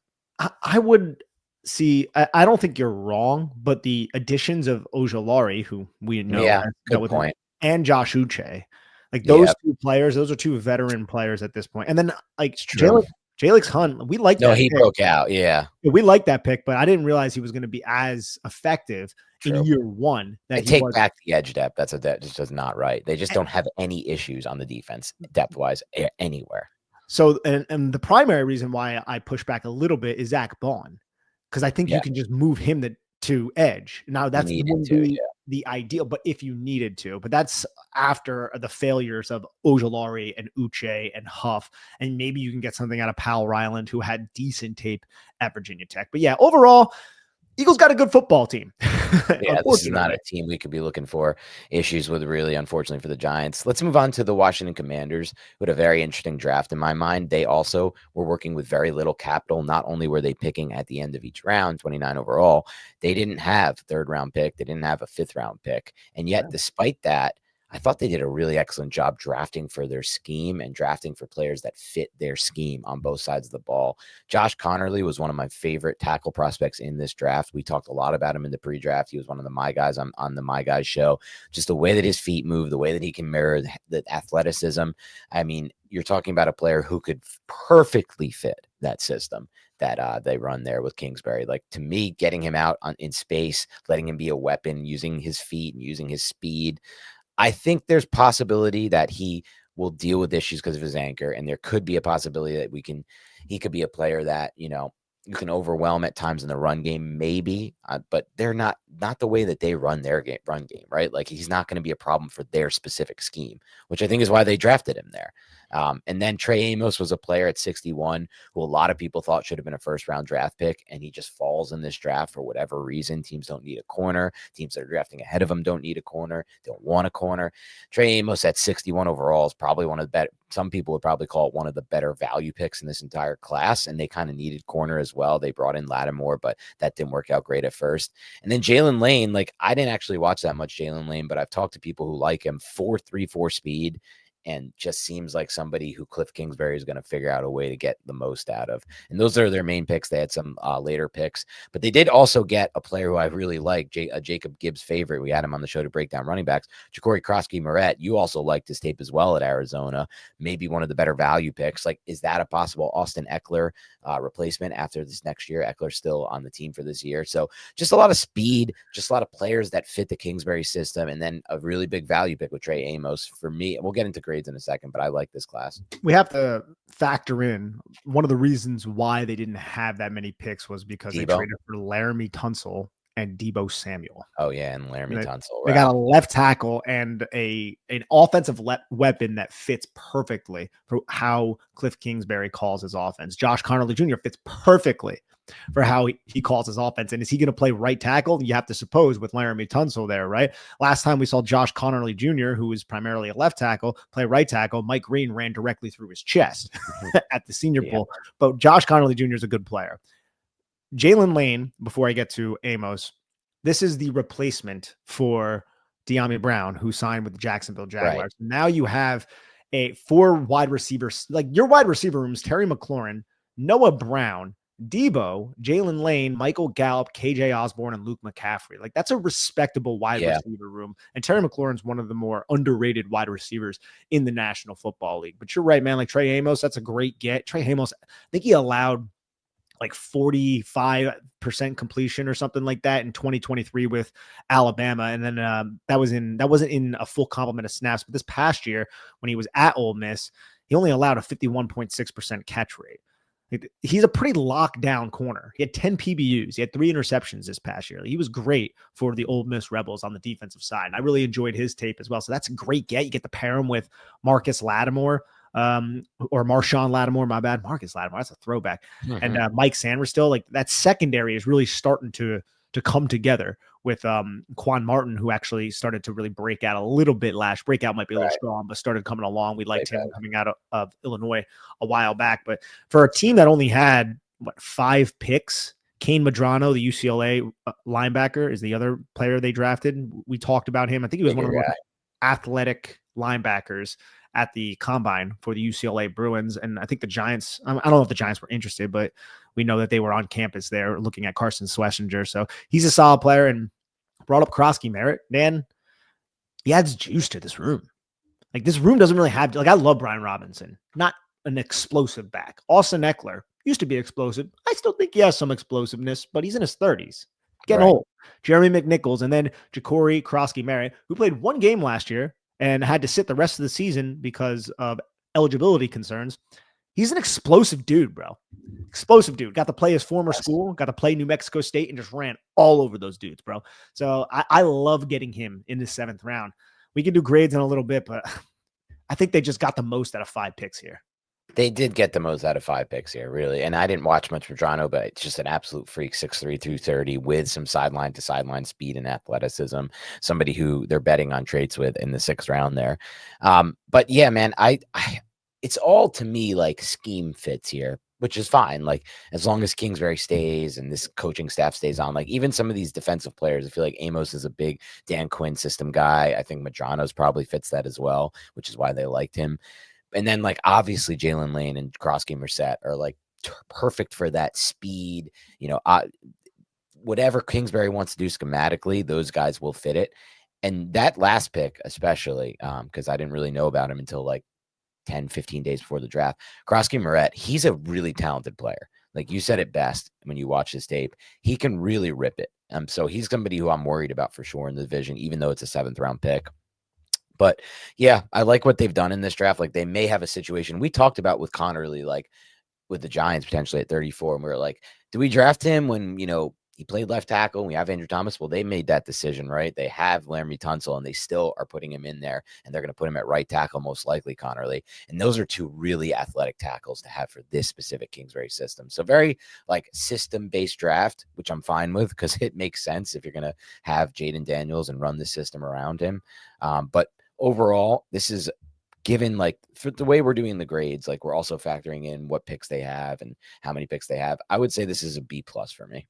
Speaker 2: I would see. I don't think you're wrong, but the additions of Ojulari, who we know,
Speaker 1: good point,
Speaker 2: and Josh Uche. Like those two players, those are two veteran players at this point. And then like Jalix Hunt, we like that.
Speaker 1: No, he broke out. Yeah.
Speaker 2: We like that pick, but I didn't realize he was going to be as effective in year one.
Speaker 1: That take back the edge depth. That just does not right. They just don't have any issues on the defense depth wise anywhere.
Speaker 2: So, and the primary reason why I push back a little bit is Zach Bond, because I think you can just move him to edge. Now that's the ideal, but if you needed to, but that's after the failures of Ojulari and Uche and Huff, and maybe you can get something out of Powell Ryland, who had decent tape at Virginia Tech. But yeah, overall, Eagles got a good football team.
Speaker 1: Yeah, this is not a team we could be looking for issues with, really, unfortunately, for the Giants. Let's move on to the Washington Commanders, who had a very interesting draft in my mind. They also were working with very little capital. Not only were they picking at the end of each round, 29 overall, they didn't have a third-round pick. They didn't have a fifth-round pick. And yet, despite that, I thought they did a really excellent job drafting for their scheme and drafting for players that fit their scheme on both sides of the ball. Josh Connerly was one of my favorite tackle prospects in this draft. We talked a lot about him in the pre-draft. He was one of the My Guys on the My Guys show. Just the way that his feet move, the way that he can mirror the athleticism. I mean, you're talking about a player who could perfectly fit that system that they run there with Kingsbury. Like, to me, getting him out in space, letting him be a weapon, using his feet and using his speed, I think there's possibility that he will deal with issues because of his anchor, and there could be a possibility that he could be a player that, you can overwhelm at times in the run game, maybe, but they're not the way that they run their run game, right? Like, he's not going to be a problem for their specific scheme, which I think is why they drafted him there. And then Trey Amos was a player at 61 who a lot of people thought should have been a first-round draft pick, and he just falls in this draft for whatever reason. Teams don't need a corner. Teams that are drafting ahead of him don't need a corner. They don't want a corner. Trey Amos at 61 overall is probably one of the better. Some people would probably call it one of the better value picks in this entire class, and they kind of needed corner as well. They brought in Lattimore, but that didn't work out great at first. And then Jalen Lane, like, I didn't actually watch that much Jalen Lane, but I've talked to people who like him. 4.34 speed. and just seems like somebody who Cliff Kingsbury is going to figure out a way to get the most out of. And those are their main picks. They had some later picks, but they did also get a player who I really like, Jacob Gibbs' favorite. We had him on the show to break down running backs, Ja'Cory Krosky-Moret. You also liked his tape as well at Arizona. Maybe one of the better value picks. Like, is that a possible Austin Eckler replacement after this next year? Eckler's still on the team for this year. So just a lot of speed, just a lot of players that fit the Kingsbury system, and then a really big value pick with Trey Amos. For me, we'll get into grades in a second, but I like this class.
Speaker 2: We have to factor in one of the reasons why they didn't have that many picks was because they traded for Laramie Tunsil and Deebo Samuel.
Speaker 1: Oh yeah, and Laramie Tunsil.
Speaker 2: They got a left tackle and an offensive weapon that fits perfectly for how Cliff Kingsbury calls his offense. Josh Connerly Jr. fits perfectly for how he calls his offense. And is he going to play right tackle? You have to suppose with Laramie Tunsil there, right? Last time we saw Josh Connerly Jr., who is primarily a left tackle, play right tackle, Mike Green ran directly through his chest at the Senior Bowl. But Josh Connerly Jr. is a good player. Jalen Lane, before I get to Amos, this is the replacement for De'Ami Brown, who signed with the Jacksonville Jaguars. Right. Now you have four wide receivers. Like, your wide receiver room is Terry McLaurin, Noah Brown, Deebo, Jalen Lane, Michael Gallup, KJ Osborne, and Luke McCaffrey. Like, that's a respectable wide receiver room. And Terry McLaurin's one of the more underrated wide receivers in the National Football League. But you're right, man. Like, Trey Amos, that's a great get. Trey Amos, I think he allowed like 45% completion or something like that in 2023 with Alabama. And then that wasn't in a full complement of snaps. But this past year, when he was at Ole Miss, he only allowed a 51.6% catch rate. He's a pretty locked down corner. He had 10 PBUs. He had 3 interceptions this past year. He was great for the Ole Miss Rebels on the defensive side. And I really enjoyed his tape as well. So that's a great get. You get to pair him with Marcus Lattimore, or Marshawn Lattimore, my bad. Marcus Lattimore, that's a throwback. And Mike Sanders still. Like, that secondary is really starting to come together with Quan Martin, who actually started to really break out a little bit last. Breakout might be a little strong, but started coming along. We liked him coming out of Illinois a while back. But for a team that only had 5 picks, Kane Madrano, the UCLA linebacker, is the other player they drafted. We talked about him. I think he was one of the most athletic linebackers at the combine for the UCLA Bruins. And I think the Giants, I don't know if the Giants were interested, but we know that they were on campus there looking at Carson Schlesinger. So he's a solid player. And brought up Krosky-Moret, man, he adds juice to this room. Like, this room doesn't really have, like, I love Brian Robinson, not an explosive back. Austin Eckler used to be explosive. I still think he has some explosiveness, but he's in his 30s. Getting old. Jeremy McNichols, and then Ja'Cory Krosky-Moret, who played 1 game last year and had to sit the rest of the season because of eligibility concerns. He's an explosive dude, bro. Explosive dude. Got to play his former school, got to play New Mexico State, and just ran all over those dudes, bro. So I love getting him in the 7th round. We can do grades in a little bit, but I think they just got the most out of 5 picks here.
Speaker 1: They did get the most out of 5 picks here, really. And I didn't watch much Madrano, but it's just an absolute freak, 6'3", 230, with some sideline to sideline speed and athleticism. Somebody who they're betting on traits with in the 6th round there. But yeah, man, I it's all, to me, like, scheme fits here, which is fine. Like, as long as Kingsbury stays and this coaching staff stays on, like, even some of these defensive players, I feel like Amos is a big Dan Quinn system guy. I think Madrano's probably fits that as well, which is why they liked him. And then, like, obviously Jalen Lane and Krosky-Moret are, like, perfect for that speed. You know, whatever Kingsbury wants to do schematically, those guys will fit it. And that last pick, especially, because I didn't really know about him until, like, 10, 15 days before the draft, Krosky-Moret, he's a really talented player. Like, you said it best when you watch his tape. He can really rip it. So he's somebody who I'm worried about for sure in the division, even though it's a 7th round pick. But yeah, I like what they've done in this draft. Like, they may have a situation we talked about with Connerly, like with the Giants potentially at 34. And we were like, do we draft him when, you know, he played left tackle and we have Andrew Thomas? Well, they made that decision, right? They have Laramie Tunsil and they still are putting him in there, and they're going to put him at right tackle, most likely Connerly. And those are 2 really athletic tackles to have for this specific Kingsbury system. So very, like, system-based draft, which I'm fine with because it makes sense if you're going to have Jaden Daniels and run the system around him. But overall, this is, given, like, for the way we're doing the grades, like, we're also factoring in what picks they have and how many picks they have. I would say this is a B+ for me.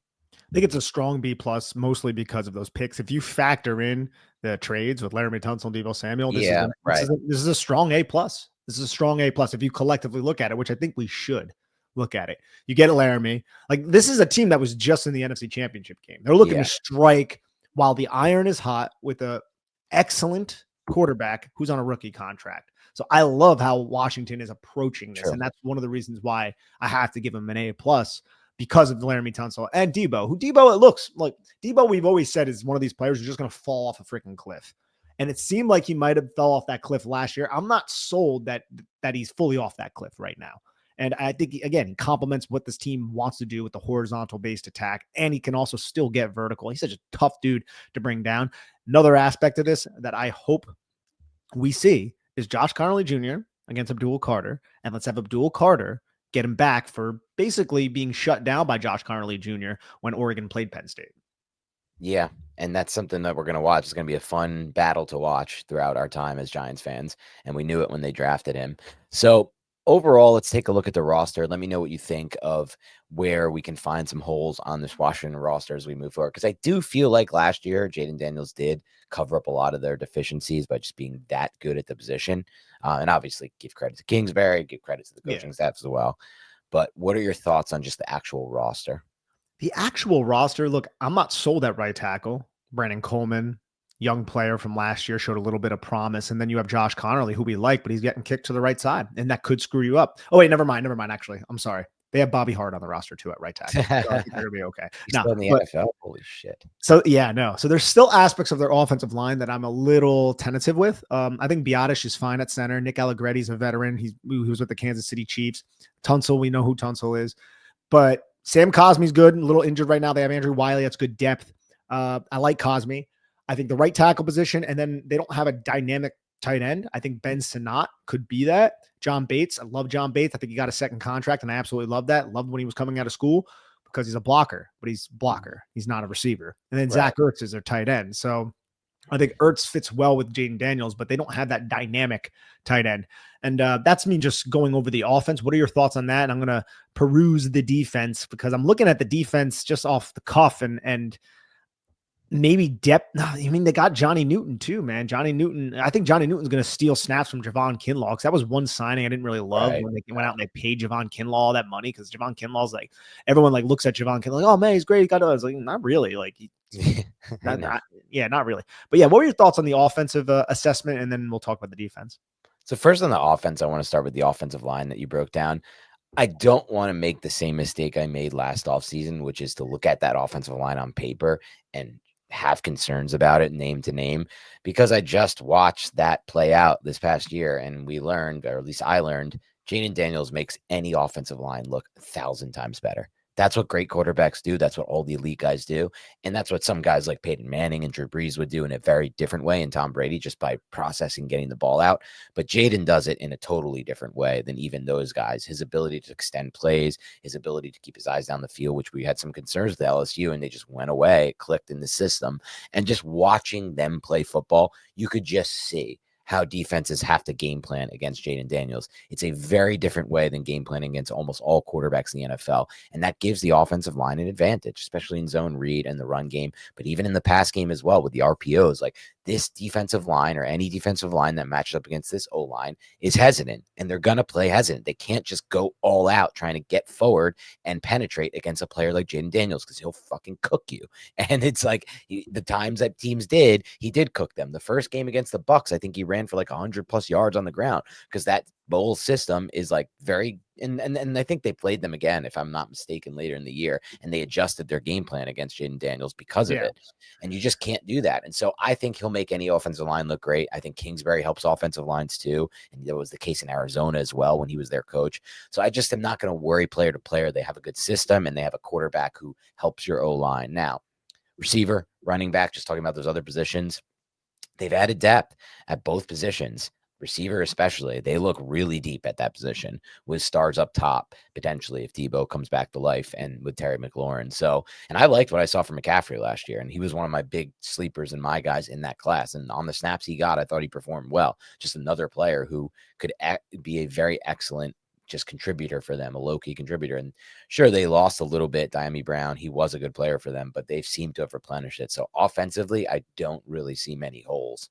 Speaker 2: I think it's a strong B plus, mostly because of those picks. If you factor in the trades with Laramie Tunsil and Deebo Samuel,
Speaker 1: Yeah, right.
Speaker 2: this is a strong A plus. This is a strong A plus if you collectively look at it, which I think we should look at it. You get Laramie. Like, this is a team that was just in the NFC Championship game. They're looking
Speaker 1: Yeah,
Speaker 2: to strike while the iron is hot with a excellent quarterback who's on a rookie contract. So I love how Washington is approaching this,
Speaker 1: true.
Speaker 2: and that's one of the reasons why I have to give him an A plus because of Laramie Tunsil and Deebo. It looks like Deebo, we've always said, is one of these players who's just going to fall off a freaking cliff. And it seemed like he might have fell off that cliff last year. I'm not sold that he's fully off that cliff right now. And I think, again, he complements what this team wants to do with the horizontal-based attack, and he can also still get vertical. He's such a tough dude to bring down. Another aspect of this that I hope we see is Josh Connolly Jr. against Abdul Carter, and let's have Abdul Carter get him back for basically being shut down by Josh Connolly Jr. when Oregon played Penn State.
Speaker 1: Yeah, and that's something that we're going to watch. It's going to be a fun battle to watch throughout our time as Giants fans, and we knew it when they drafted him. So overall, let's take a look at the roster. Let me know what you think of where we can find some holes on this Washington roster as we move forward, because I do feel like last year Jaden Daniels did cover up a lot of their deficiencies by just being that good at the position. And obviously give credit to Kingsbury, give credit to the coaching staff as well. But what are your thoughts on just the actual roster?
Speaker 2: The actual roster, look, I'm not sold at right tackle. Brandon Coleman, young player from last year, showed a little bit of promise. And then you have Josh Connerly, who we like, but he's getting kicked to the right side, and that could screw you up. Oh, wait, never mind. Actually, I'm sorry. They have Bobby Hart on the roster too at right tackle. So I think they're going to be okay.
Speaker 1: He's still in the NFL? Holy shit.
Speaker 2: So, yeah, no. So there's still aspects of their offensive line that I'm a little tentative with. I think Biotish is fine at center. Nick Allegretti's a veteran. He was with the Kansas City Chiefs. Tunsil, we know who Tunsil is. But Sam Cosme's good, a little injured right now. They have Andrew Wiley. That's good depth. I like Cosme. I think the right tackle position, and then they don't have a dynamic tight end. I think Ben Sinnott could be that. John Bates. I love John Bates. I think he got a second contract, and I absolutely love that. Loved when he was coming out of school because he's a blocker, but he's a blocker. He's not a receiver. And then Zach Ertz is their tight end. So I think Ertz fits well with Jaden Daniels, but they don't have that dynamic tight end. And that's me just going over the offense. What are your thoughts on that? And I'm going to peruse the defense because I'm looking at the defense just off the cuff and maybe depth. I mean, they got Johnny Newton too, man. Johnny Newton. I think Johnny Newton's going to steal snaps from Javon Kinlaw because that was one signing I didn't really love when they went out and they paid Javon Kinlaw all that money because Javon Kinlaw's like everyone like looks at Javon Kinlaw like, oh man, he's great. He got us. Like, not really. Like, not really. But yeah, what were your thoughts on the offensive assessment, and then we'll talk about the defense.
Speaker 1: So first on the offense, I want to start with the offensive line that you broke down. I don't want to make the same mistake I made last offseason, which is to look at that offensive line on paper and have concerns about it name to name, because I just watched that play out this past year, and we learned, or at least I learned, Jaden Daniels makes any offensive line look 1,000 times better. That's what great quarterbacks do. That's what all the elite guys do. And that's what some guys like Peyton Manning and Drew Brees would do in a very different way, and Tom Brady just by processing, getting the ball out. But Jaden does it in a totally different way than even those guys. His ability to extend plays, his ability to keep his eyes down the field, which we had some concerns with LSU, and they just went away, it clicked in the system. And just watching them play football, you could just see how defenses have to game plan against Jaden Daniels. It's a very different way than game planning against almost all quarterbacks in the NFL. And that gives the offensive line an advantage, especially in zone read and the run game, but even in the pass game as well with the RPOs. Like, this defensive line or any defensive line that matches up against this O-line is hesitant, and they're going to play hesitant. They can't just go all out trying to get forward and penetrate against a player like Jaden Daniels because he'll fucking cook you. And it's like the times that teams did, he did cook them. The first game against the Bucks, I think he ran for like 100 plus yards on the ground because that bowl system is like very and I think they played them again, if I'm not mistaken, later in the year, and they adjusted their game plan against Jaden Daniels because of it. And you just can't do that. And so I think he'll make any offensive line look great. I think Kingsbury helps offensive lines too, and that was the case in Arizona as well when he was their coach. So I just am not going to worry player to player. They have a good system, and they have a quarterback who helps your O-line. Now, receiver, running back, just talking about those other positions, they've added depth at both positions. Receiver especially, they look really deep at that position with stars up top, potentially if Deebo comes back to life, and with Terry McLaurin. So, and I liked what I saw from McCaffrey last year, and he was one of my big sleepers and my guys in that class. And on the snaps he got, I thought he performed well. Just another player who could be a very excellent just contributor for them, a low-key contributor. And sure, they lost a little bit. Diami Brown, he was a good player for them, but they've seemed to have replenished it. So offensively, I don't really see many holes.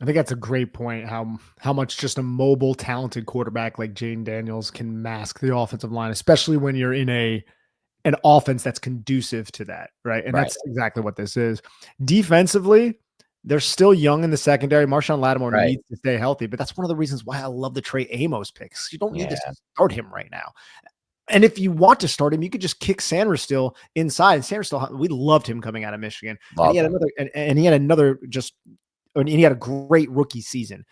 Speaker 2: I think that's a great point. How much just a mobile, talented quarterback like Jane Daniels can mask the offensive line, especially when you're in an offense that's conducive to that, right? And
Speaker 1: Right,
Speaker 2: that's exactly what this is. Defensively, they're still young in the secondary. Marshawn Lattimore
Speaker 1: right.
Speaker 2: needs to stay healthy, but that's one of the reasons why I love the Trey Amos picks. You don't need to
Speaker 1: Yeah,
Speaker 2: start him right now. And if you want to start him, you could just kick Sanders still inside. And Sanders still, we loved him coming out of Michigan, and he
Speaker 1: love
Speaker 2: had
Speaker 1: him.
Speaker 2: another, and he had another just, and he had a great rookie season.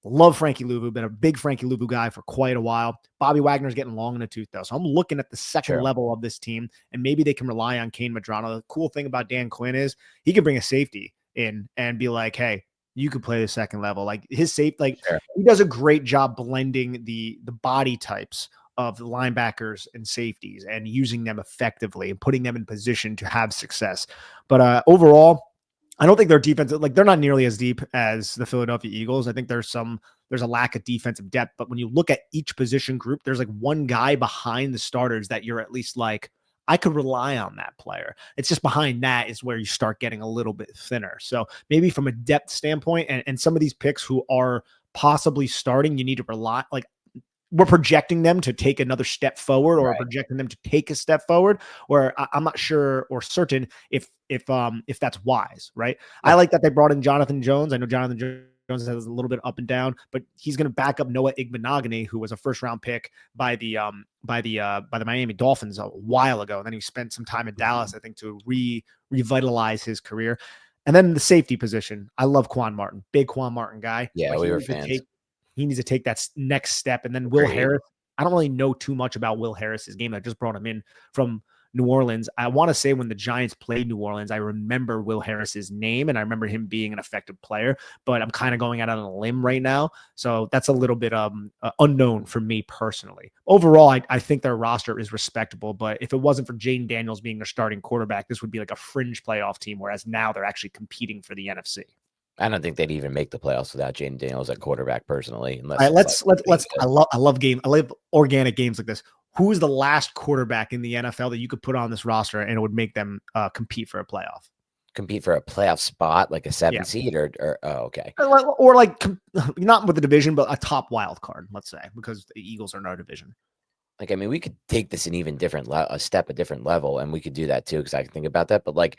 Speaker 2: Love Frankie Louvu, been a big Frankie Louvu guy for quite a while. Bobby Wagner's getting long in the tooth, though. So I'm looking at the second
Speaker 1: True.
Speaker 2: level of this team, and maybe they can rely on Kane Madrano. The cool thing about Dan Quinn is he can bring a safety in and be like, hey, you could play the second level. Like his safe, like
Speaker 1: Sure.
Speaker 2: he does a great job blending the body types of the linebackers and safeties and using them effectively and putting them in position to have success. But overall, I don't think their defense, like they're not nearly as deep as the Philadelphia Eagles. I think there's a lack of defensive depth, but when you look at each position group, there's like one guy behind the starters that you're at least like, I could rely on that player. It's just behind that is where you start getting a little bit thinner. So maybe from a depth standpoint, and some of these picks who are possibly starting, you need to rely, like we're projecting them to take another step forward or
Speaker 1: Right.
Speaker 2: projecting them to take a step forward, where I'm not sure or certain if that's wise, right? I
Speaker 1: Yeah.
Speaker 2: like that they brought in Jonathan Jones. I know Jonathan Jones has a little bit up and down, but he's going to back up Noah Igbenogany, who was a first round pick by the Miami Dolphins a while ago. And then he spent some time in Dallas, I think, to revitalize his career. And then the safety position, I love Quan Martin, big Quan Martin guy,
Speaker 1: Yeah,
Speaker 2: but
Speaker 1: we were fans.
Speaker 2: he needs to take that next step. And then Will
Speaker 1: Agreed.
Speaker 2: Harris, I don't really know too much about Will Harris's game. I just brought him in from New Orleans. I want to say when the Giants played New Orleans, I remember Will Harris's name and I remember him being an effective player, but I'm kind of going out on a limb right now. So that's a little bit unknown for me personally. Overall, I think their roster is respectable, but if it wasn't for Jaden Daniels being their starting quarterback, this would be like a fringe playoff team, whereas now they're actually competing for the NFC.
Speaker 1: I don't think they'd even make the playoffs without Jaden Daniels at quarterback personally, unless
Speaker 2: All right,
Speaker 1: it's like
Speaker 2: let's
Speaker 1: really
Speaker 2: I love organic games like this. Who is the last quarterback in the NFL that you could put on this roster and it would make them compete for a playoff?
Speaker 1: compete for a playoff spot, like a
Speaker 2: Yeah.
Speaker 1: 7 seed or oh, okay.
Speaker 2: Or like not with the division, but a top wild card, let's say, because the Eagles are in our division.
Speaker 1: Like, I mean, we could take this an even different a different level, and we could do that too, because I can think about that. But like,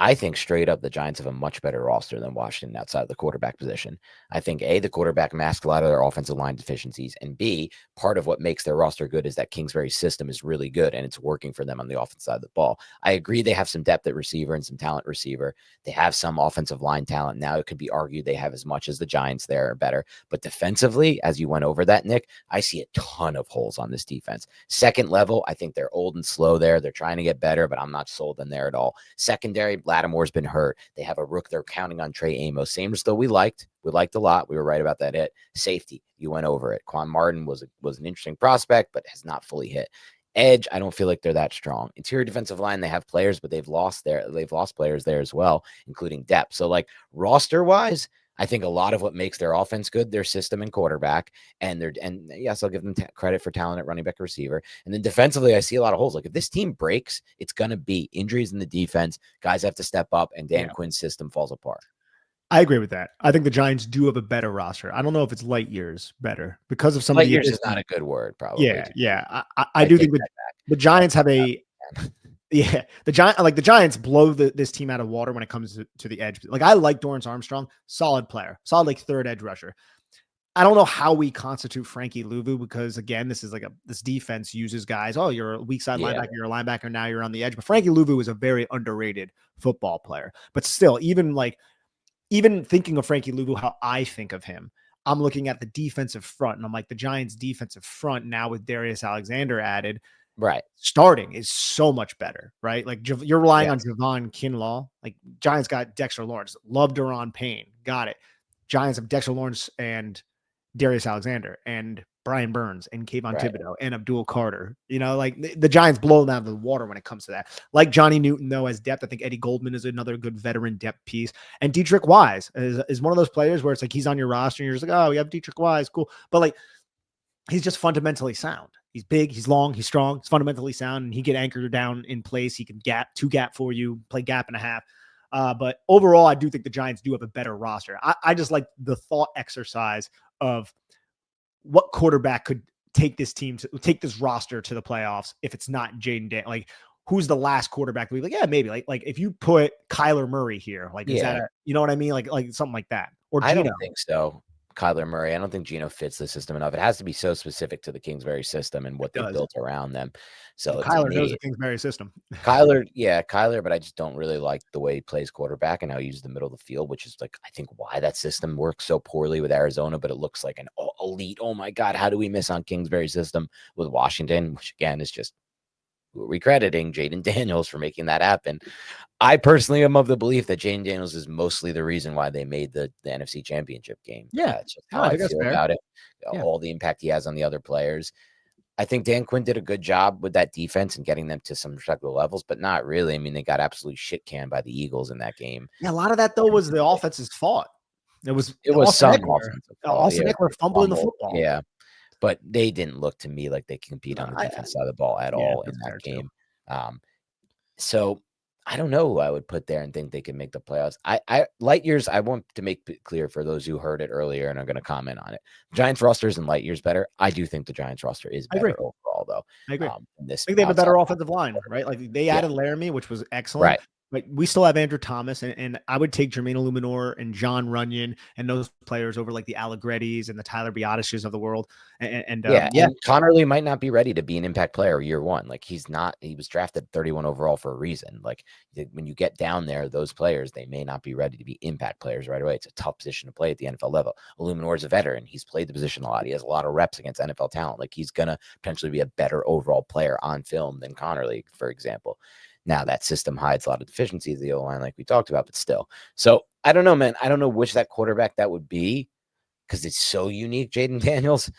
Speaker 1: I think straight up the Giants have a much better roster than Washington outside of the quarterback position. I think A, the quarterback masks a lot of their offensive line deficiencies, and B, part of what makes their roster good is that Kingsbury's system is really good and it's working for them on the offensive side of the ball. I agree they have some depth at receiver and some talent receiver. They have some offensive line talent. Now it could be argued they have as much as the Giants there or better. But defensively, as you went over that, Nick, I see a ton of holes on this defense. Second level, I think they're old and slow there. They're trying to get better, but I'm not sold on there at all. Secondary, Lattimore's been hurt. They have a rook. They're counting on Trey Amos. Samers, though, we liked a lot. We were right about that hit. Safety, you went over it. Quan Martin was an interesting prospect, but has not fully hit. Edge, I don't feel like they're that strong. Interior defensive line, they have players, but they've lost players there as well, including depth. So like roster wise, I think a lot of what makes their offense good, their system and quarterback, and yes, I'll give them credit for talent at running back and receiver. And then defensively, I see a lot of holes. Like if this team breaks, it's gonna be injuries in the defense. Guys have to step up, and Dan Quinn's system falls apart.
Speaker 2: I agree with that. I think the Giants do have a better roster. I don't know if it's light years better because of some
Speaker 1: Light
Speaker 2: of the
Speaker 1: years is not a good word, probably.
Speaker 2: Yeah. I do think the Giants have a the Giants blow this team out of water when it comes to the edge. Like I like Dorrance Armstrong, solid player, solid like third edge rusher. I don't know how we constitute Frankie Louvu because again, this defense uses guys. Oh, you're a weak side linebacker, you're a linebacker, now you're on the edge. But Frankie Louvu is a very underrated football player. But still, even thinking of Frankie Louvu, how I think of him, I'm looking at the defensive front, and I'm like, the Giants' defensive front now with Darius Alexander added,
Speaker 1: right?
Speaker 2: Starting is so much better, right? Like you're relying on Javon Kinlaw. Like Giants got Dexter Lawrence, love Daron Payne, got it. Giants have Dexter Lawrence and Darius Alexander and Brian Burns and Kayvon Thibodeau and Abdul Carter. Like the Giants blow them out of the water when it comes to that. Like Johnny Newton, though, as depth, I think Eddie Goldman is another good veteran depth piece. And Dietrich Wise is one of those players where it's like he's on your roster and you're just like, oh, we have Dietrich Wise, cool. But like he's just fundamentally sound. He's big, he's long, he's strong, he's fundamentally sound, and he can anchor down in place. He can two gap for you, play gap and a half. But overall, I do think the Giants do have a better roster. I just like the thought exercise of what quarterback could take this roster to the playoffs if it's not Jaden Daniels. Like, who's the last quarterback to be like, yeah, maybe like if you put Kyler Murray here, like, is that you know what I mean? Like something like that. Or Gino.
Speaker 1: I don't think so. Kyler Murray. I don't think Gino fits the system enough. It has to be so specific to the Kingsbury system and what they built around them. So
Speaker 2: well, Kyler knows the Kingsbury system.
Speaker 1: Kyler, but I just don't really like the way he plays quarterback and how he uses the middle of the field, which is like, I think why that system works so poorly with Arizona, but it looks like an elite. Oh my God, how do we miss on Kingsbury's system with Washington, which again is just recrediting Jaden Daniels for making that happen. I personally am of the belief that Jaden Daniels is mostly the reason why they made the NFC Championship game.
Speaker 2: Yeah,
Speaker 1: that's just how I feel about it.
Speaker 2: Yeah.
Speaker 1: All the impact he has on the other players. I think Dan Quinn did a good job with that defense and getting them to some respectable levels, but not really. I mean, they got absolutely shit canned by the Eagles in that game.
Speaker 2: Yeah, a lot of that though was the offense's fault. It was
Speaker 1: some offensive fault.
Speaker 2: Austin Eckler fumbling the football.
Speaker 1: Yeah. But they didn't look to me like they can compete on the defense side of the ball at all in that game. So I don't know who I would put there and think they can make the playoffs. I light years, I want to make it clear for those who heard it earlier and are going to comment on it. Giants roster isn't light years better. I do think the Giants roster is better overall, though.
Speaker 2: I agree.
Speaker 1: I
Speaker 2: think they have a better offensive line, right? Like they added Laramie, which was excellent.
Speaker 1: Right.
Speaker 2: But we still have Andrew Thomas, and I would take Jermaine Illuminor and John Runyon and those players over like the Allegrettis and the Tyler Biotishes of the world. And
Speaker 1: Connerly might not be ready to be an impact player year one. Like he's not. He was drafted 31 overall for a reason. Like when you get down there, those players, they may not be ready to be impact players right away. It's a tough position to play at the NFL level. Illuminor is a veteran. He's played the position a lot. He has a lot of reps against NFL talent. Like he's gonna potentially be a better overall player on film than Connerly, for example. Now that system hides a lot of deficiencies of the O-line, like we talked about, but still. So I don't know, man. I don't know which that quarterback that would be because it's so unique, Jaden Daniels.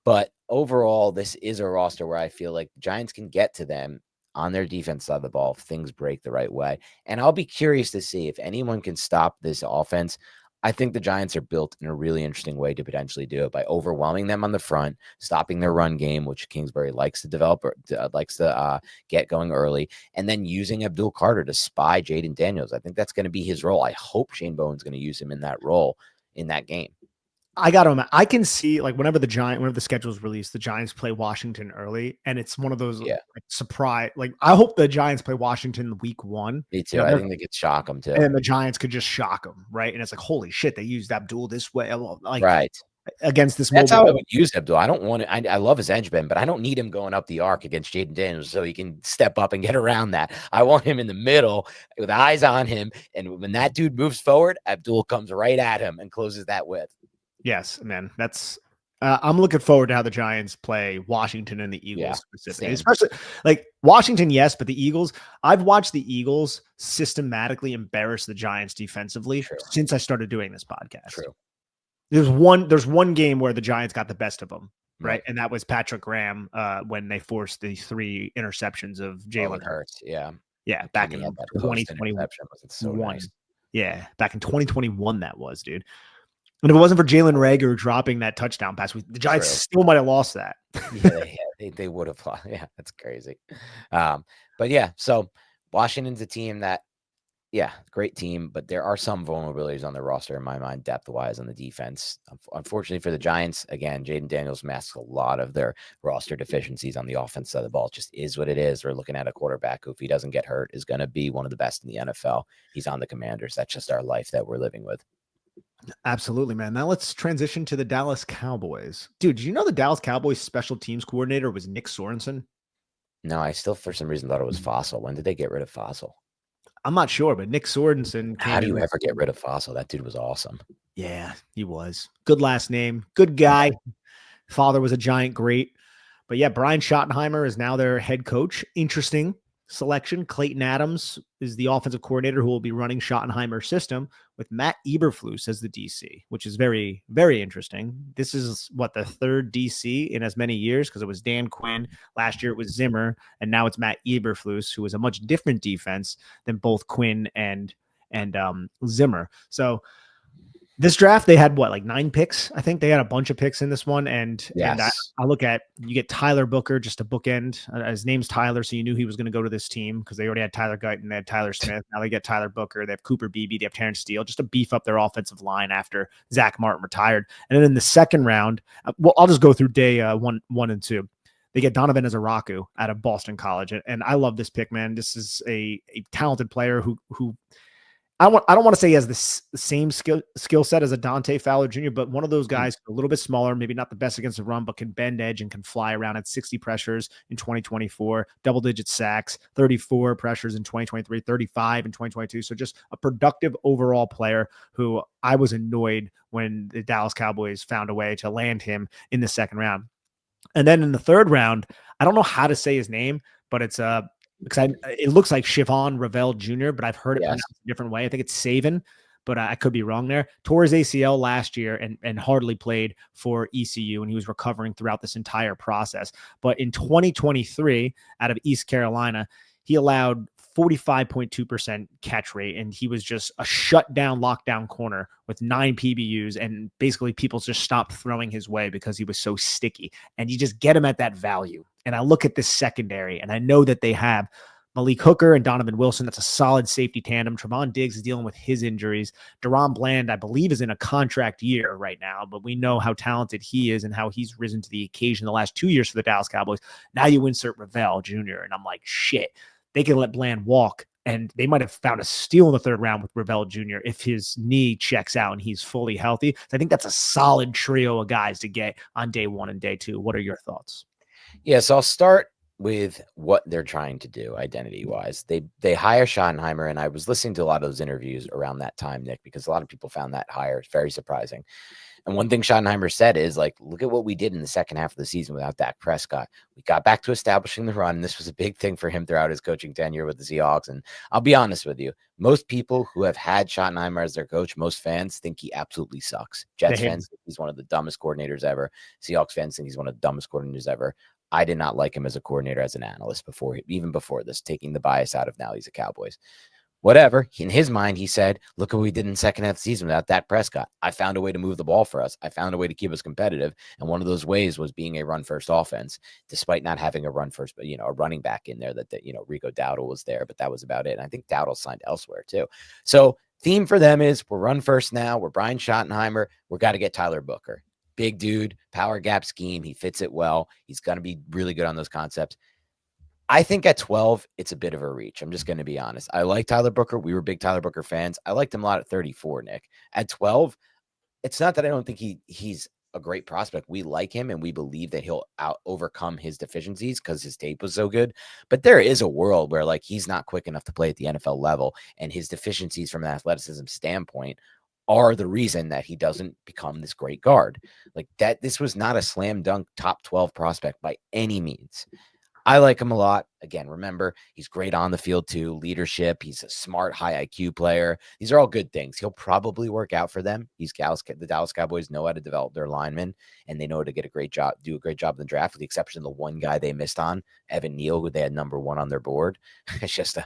Speaker 1: But overall, this is a roster where I feel like the Giants can get to them on their defense side of the ball if things break the right way. And I'll be curious to see if anyone can stop this offense. I think the Giants are built in a really interesting way to potentially do it by overwhelming them on the front, stopping their run game, which Kingsbury likes to develop, or likes to get going early, and then using Abdul Carter to spy Jaden Daniels. I think that's going to be his role. I hope Shane Bowen's going to use him in that role in that game.
Speaker 2: I got him. I can see like whenever the schedule is released, the Giants play Washington early, and it's one of those like, surprise. Like I hope the Giants play Washington week 1.
Speaker 1: Me too. I think they could shock them too,
Speaker 2: and the Giants could just shock them, right? And it's like, holy shit, they used Abdul this way, like
Speaker 1: right
Speaker 2: against this.
Speaker 1: That's how I would use Abdul. I don't want it. I love his edge bend, but I don't need him going up the arc against Jaden Daniels so he can step up and get around that. I want him in the middle with eyes on him, and when that dude moves forward, Abdul comes right at him and closes that width.
Speaker 2: Yes, man. That's I'm looking forward to how the Giants play Washington and the Eagles specifically. Especially like Washington, yes, but the Eagles. I've watched the Eagles systematically embarrass the Giants defensively since I started doing this podcast.
Speaker 1: True.
Speaker 2: There's one game where the Giants got the best of them, right? And that was Patrick Graham when they forced the 3 interceptions of Jalen Hurts.
Speaker 1: Yeah,
Speaker 2: back in 2021.
Speaker 1: So nice.
Speaker 2: Yeah, back in 2021, that was, dude. And if it wasn't for Jalen Reagor dropping that touchdown pass, the Giants still might have lost that.
Speaker 1: They would have lost. Yeah, that's crazy. But yeah, so Washington's a team that, great team, but there are some vulnerabilities on the roster in my mind, depth-wise on the defense. Unfortunately for the Giants, again, Jaden Daniels masks a lot of their roster deficiencies on the offense side of the ball. It just is what it is. We're looking at a quarterback who, if he doesn't get hurt, is going to be one of the best in the NFL. He's on the Commanders. That's just our life that we're living with.
Speaker 2: Absolutely, man. Now let's transition to the Dallas Cowboys. Dude, did you know the Dallas Cowboys special teams coordinator was Nick Sorensen?
Speaker 1: No, I still, for some reason, thought it was Fossil. When did they get rid of Fossil?
Speaker 2: I'm not sure, but Nick Sorensen.
Speaker 1: How do you ever get rid of Fossil? That dude was awesome.
Speaker 2: Yeah, he was. Good last name. Good guy. Father was a Giant great. But yeah, Brian Schottenheimer is now their head coach. Interesting selection. Clayton Adams is the offensive coordinator who will be running Schottenheimer's system with Matt Eberflus as the DC, which is very, very interesting. This is what the 3rd DC in as many years, because it was Dan Quinn. Last year it was Zimmer, and now it's Matt Eberflus, who is a much different defense than both Quinn and Zimmer. So This draft, they had what, like 9 picks? I think they had a bunch of picks in this one. And
Speaker 1: Yes.
Speaker 2: I look at, you get Tyler Booker, just a bookend. His name's Tyler, so you knew he was going to go to this team because they already had Tyler Guyton, they had Tyler Smith. Now they get Tyler Booker, they have Cooper Beebe, they have Terrence Steele, just to beef up their offensive line after Zach Martin retired. And then in the second round, well, I'll just go through day one and two. They get Donovan Ezaraku out of Boston College, and I love this pick, man. This is a talented player who I don't want to say he has the same skill set as a Dante Fowler Jr., but one of those guys a little bit smaller, maybe not the best against the run, but can bend edge and can fly around at 60 pressures in 2024, double-digit sacks, 34 pressures in 2023, 35 in 2022. So just a productive overall player who I was annoyed when the Dallas Cowboys found a way to land him in the second round. And then in the third round, I don't know how to say his name, but it's because it looks like Siobhan Ravel Jr., but I've heard it pronounced a different way. I think it's Savan, but I could be wrong there. Tore his ACL last year and hardly played for ECU, and he was recovering throughout this entire process. But in 2023, out of East Carolina, he allowed 45.2% catch rate, and he was just a shutdown lockdown corner with 9 PBUs, and basically people just stopped throwing his way because he was so sticky, and you just get him at that value. And I look at this secondary, and I know that they have Malik Hooker and Donovan Wilson. That's a solid safety tandem. Trevon Diggs is dealing with his injuries. Deron Bland, I believe, is in a contract year right now, but we know how talented he is and how he's risen to the occasion the last 2 years for the Dallas Cowboys. Now you insert Ravel Jr., and I'm like, shit, they can let Bland walk, and they might have found a steal in the third round with Ravel Jr. if his knee checks out and he's fully healthy. So I think that's a solid trio of guys to get on day one and day two. What are your thoughts?
Speaker 1: Yes, I'll start with what they're trying to do identity-wise. They hire Schottenheimer, and I was listening to a lot of those interviews around that time, Nick, because a lot of people found that hire very surprising. And one thing Schottenheimer said is, like, look at what we did in the second half of the season without Dak Prescott. We got back to establishing the run, and this was a big thing for him throughout his coaching tenure with the Seahawks. And I'll be honest with you, most people who have had Schottenheimer as their coach, most fans think he absolutely sucks. Jets fans think he's one of the dumbest coordinators ever. Seahawks fans think he's one of the dumbest coordinators ever. I did not like him as a coordinator, as an analyst even before this, taking the bias out of now he's a Cowboys. Whatever. In his mind, he said, look what we did in the second half of the season without Dak Prescott. I found a way to move the ball for us. I found a way to keep us competitive. And one of those ways was being a run-first offense, despite not having a run-first, but, a running back in there that Rico Dowdle was there, but that was about it. And I think Dowdle signed elsewhere too. So theme for them is we're run first now. We're Brian Schottenheimer. We're got to get Tyler Booker. Big dude, power gap scheme. He fits it well. He's going to be really good on those concepts. I think at 12, it's a bit of a reach. I'm just going to be honest. I like Tyler Booker. We were big Tyler Booker fans. I liked him a lot at 34, Nick. At 12, it's not that I don't think he's a great prospect. We like him, and we believe that he'll overcome his deficiencies because his tape was so good. But there is a world where, like, he's not quick enough to play at the NFL level, and his deficiencies from an athleticism standpoint are the reason that he doesn't become this great guard. Like that, this was not a slam dunk top 12 prospect by any means. I like him a lot. Again, remember, he's great on the field too. Leadership. He's a smart, high IQ player. These are all good things. He'll probably work out for them. The Dallas Cowboys know how to develop their linemen, and they know how to do a great job in the draft, with the exception of the one guy they missed on, Evan Neal, who they had number 1 on their board. It's just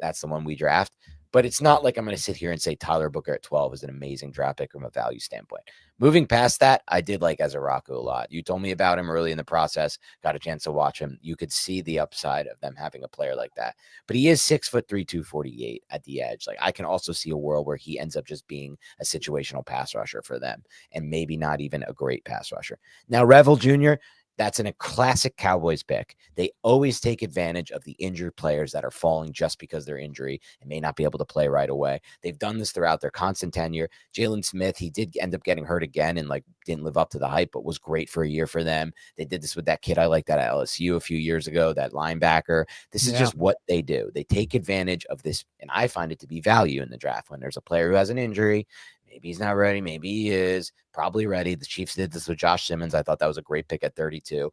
Speaker 1: that's the one we draft. But it's not like I'm going to sit here and say Tyler Booker at 12 is an amazing draft pick from a value standpoint. Moving past that, I did like Ezaraku a lot. You told me about him early in the process, got a chance to watch him. You could see the upside of them having a player like that. But he is 6'3", 248 at the edge. Like, I can also see a world where he ends up just being a situational pass rusher for them, and maybe not even a great pass rusher. Now, Revel Jr., that's a classic Cowboys pick. They always take advantage of the injured players that are falling just because they're injury and may not be able to play right away. They've done this throughout their constant tenure. Jalen Smith, he did end up getting hurt again and didn't live up to the hype, but was great for a year for them. They did this with that kid I liked at LSU a few years ago, that linebacker. This is just what they do. They take advantage of this, and I find it to be value in the draft when there's a player who has an injury. Maybe he's not ready. Maybe he is probably ready. The Chiefs did this with Josh Simmons. I thought that was a great pick at 32.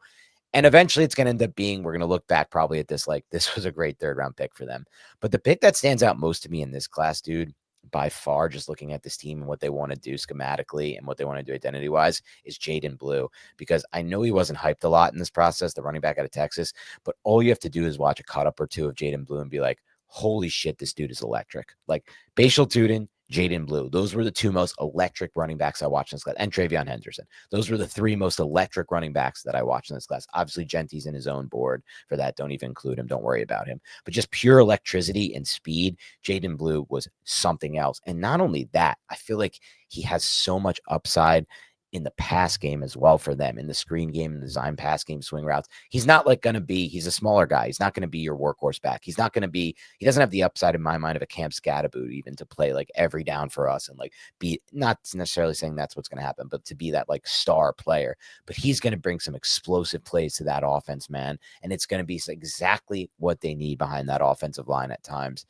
Speaker 1: And eventually it's going to end up being, we're going to look back probably at this, like, this was a great third round pick for them. But the pick that stands out most to me in this class, dude, by far, just looking at this team and what they want to do schematically and what they want to do identity wise, is Jaden Blue. Because I know he wasn't hyped a lot in this process, the running back out of Texas, but all you have to do is watch a cut up or two of Jaden Blue and be like, holy shit, this dude is electric. Like, Bashal Tootin, Jaden Blue. Those were the two most electric running backs I watched in this class, and Travion Henderson. Those were the three most electric running backs that I watched in this class. Obviously, Genty's in his own board for that. Don't even include him. Don't worry about him. But just pure electricity and speed, Jaden Blue was something else. And not only that, I feel like he has so much upside in the pass game as well for them, in the screen game, in the design pass game, swing routes. He's not like going to be, he's a smaller guy. He's not going to be your workhorse back. He's not going to be, he doesn't have the upside in my mind of a Cam Scatterboot even to play like every down for us and like be, not necessarily saying that's what's going to happen, but to be that like star player. But he's going to bring some explosive plays to that offense, man. And it's going to be exactly what they need behind that offensive line at times,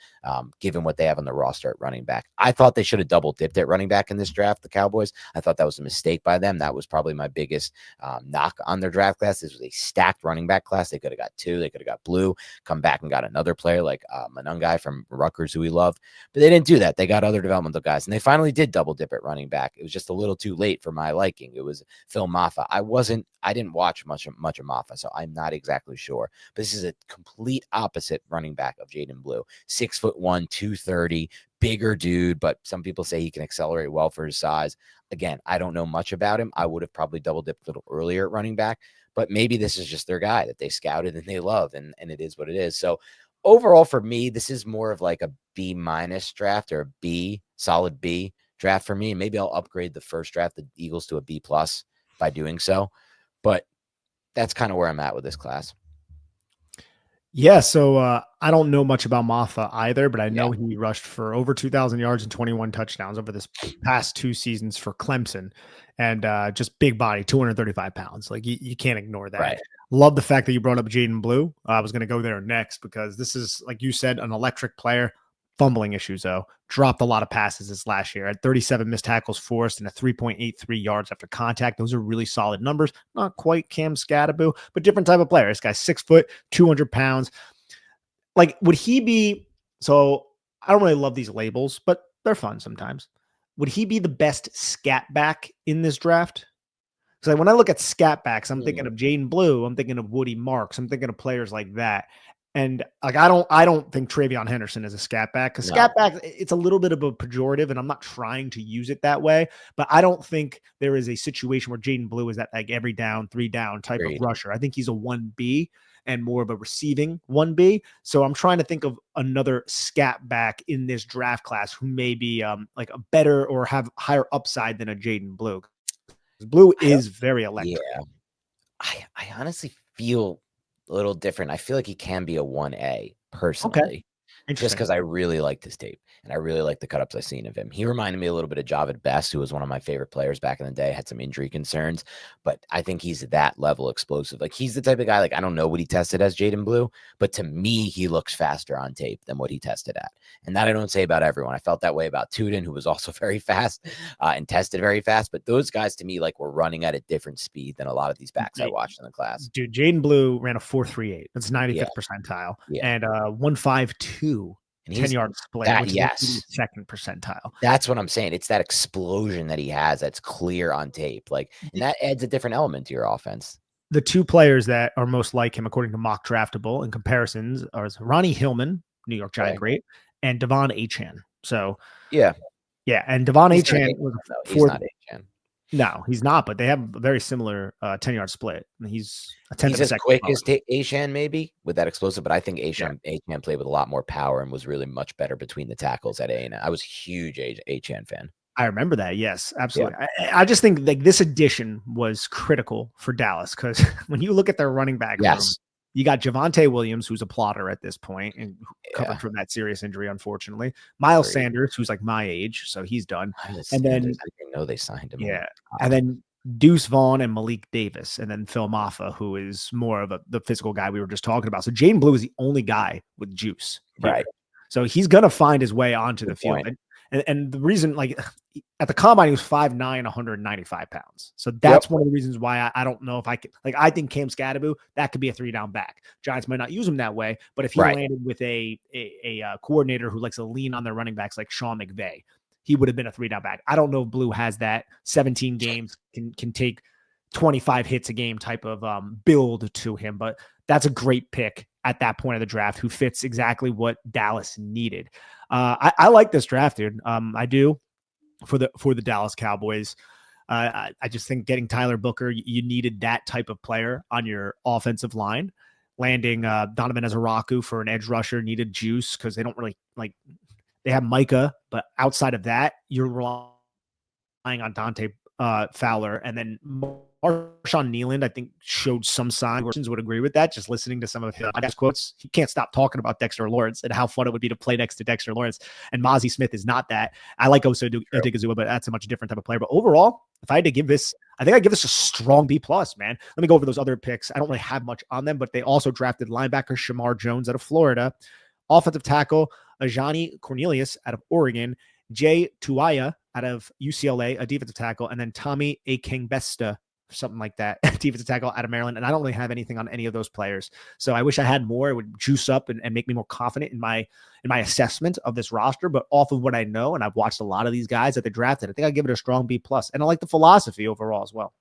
Speaker 1: given what they have on the roster at running back. I thought they should have double dipped at running back in this draft, the Cowboys. I thought that was a mistake by them. That was probably my biggest knock on their draft class. This was a stacked running back class. They could have got two. They could have got Blue, come back and got another player like Manungai from Rutgers, who we love. But they didn't do that. They got other developmental guys, and they finally did double dip at running back. It was just a little too late for my liking. It was Phil Maffa. I didn't watch much of Maffa, so I'm not exactly sure. But this is a complete opposite running back of Jaden Blue. 6'1", 230, bigger dude, but some people say he can accelerate well for his size. Again, I don't know much about him. I would have probably double dipped a little earlier at running back, but maybe this is just their guy that they scouted and they love, and it is what it is. So overall for me, this is more of like a B- draft or a B, solid B draft for me. Maybe I'll upgrade the first draft, the Eagles, to a B+ by doing so. But that's kind of where I'm at with this class.
Speaker 2: Yeah, so I don't know much about Maffa either, but I know he rushed for over 2,000 yards and 21 touchdowns over this past 2 seasons for Clemson, and just big body, 235 pounds. Like you can't ignore that.
Speaker 1: Right.
Speaker 2: Love the fact that you brought up Jaden Blue. I was going to go there next because this is, like you said, an electric player. Fumbling issues, though. Dropped a lot of passes this last year. At 37 missed tackles forced and a 3.83 yards after contact. Those are really solid numbers. Not quite Cam Scatterboot, but different type of player. This guy's 6 foot, 200 pounds. Like, would he be, so I don't really love these labels, but they're fun sometimes. Would he be the best scat back in this draft? Because when I look at scat backs, I'm thinking of Jaden Blue. I'm thinking of Woody Marks. I'm thinking of players like that. And like, I don't think Travion Henderson is a scat back, because scat back, it's a little bit of a pejorative, and I'm not trying to use it that way, but I don't think there is a situation where Jaden Blue is that like every down, 3 down type of rusher. I think he's a 1B and more of a receiving 1B. So I'm trying to think of another scat back in this draft class who may be like a better or have higher upside than a Jaden Blue. Blue is very electric.
Speaker 1: Yeah. I honestly feel a little different. I feel like he can be a 1A personally.
Speaker 2: Okay.
Speaker 1: Just because I really liked his tape and I really like the cut-ups I've seen of him. He reminded me a little bit of Javid Best, who was one of my favorite players back in the day, had some injury concerns, but I think he's that level explosive. Like, he's the type of guy, like, I don't know what he tested as Jaden Blue, but to me, he looks faster on tape than what he tested at. And that I don't say about everyone. I felt that way about Tudor, who was also very fast and tested very fast, but those guys to me, like, were running at a different speed than a lot of these backs I watched in the class.
Speaker 2: Dude, Jaden Blue ran a 4.38. That's 95th percentile. And 1.52. 10-yard split, which is the 2nd percentile.
Speaker 1: That's what I'm saying. It's that explosion that he has that's clear on tape. Like, and that adds a different element to your offense.
Speaker 2: The 2 players that are most like him, according to Mock Draftable, in comparisons, are Ronnie Hillman, New York Giant great, and Devon Achane. So, yeah. And Devon Achane was
Speaker 1: he's not Achane.
Speaker 2: No, he's not, but they have a very similar 10-yard split. He's a 10th
Speaker 1: He's as quick as Achane, maybe, with that explosive, but I think Achane played with a lot more power and was really much better between the tackles at A&M. I was a huge Achane fan.
Speaker 2: I remember that. Yes, absolutely. Yeah. I just think like this addition was critical for Dallas, because when you look at their running back room, you got Javonte Williams, who's a plotter at this point and covered from that serious injury, unfortunately. Miles Sanders, who's like my age, so he's done. And then I
Speaker 1: didn't know they signed him.
Speaker 2: Yeah, and then Deuce Vaughn and Malik Davis, and then Phil Maffa, who is more of the physical guy we were just talking about. So Jaden Blue is the only guy with juice,
Speaker 1: right?
Speaker 2: So he's gonna find his way onto the field. And the reason, like, at the combine, he was 5'9", 195 pounds. So that's one of the reasons why I don't know if I could, like, I think Cam Scatterboot, that could be a 3-down back. Giants might not use him that way, but if he landed with a coordinator who likes to lean on their running backs like Sean McVay, he would have been a 3-down back. I don't know if Blue has that 17 games, can take 25 hits a game type of build to him, but that's a great pick. at that point of the draft who fits exactly what Dallas needed. I like this draft, dude. I do for the Dallas Cowboys. I just think getting Tyler Booker, you needed that type of player on your offensive line. Landing Donovan Ezeraku for an edge rusher needed juice because they don't really like. They have Micah, but outside of that, you're relying on Dante Fowler, and then Marshawn Nealand, I think, showed some signs. Would agree with that. Just listening to some of his quotes, he can't stop talking about Dexter Lawrence and how fun it would be to play next to Dexter Lawrence. And Mozzie Smith is not that. I like Osa Odigizua, but that's a much different type of player. But overall, if I had to give this, I think I'd give this a strong B+, man. Let me go over those other picks. I don't really have much on them, but they also drafted linebacker Shamar Jones out of Florida, offensive tackle Ajani Cornelius out of Oregon, Jay Tuaya out of UCLA, a defensive tackle, and then Tommy Akingbesta, something like that, defensive tackle out of Maryland. And I don't really have anything on any of those players. So I wish I had more. It would juice up and make me more confident in my assessment of this roster. But off of what I know, and I've watched a lot of these guys that they drafted, I think I'd give it a strong B+. And I like the philosophy overall as well.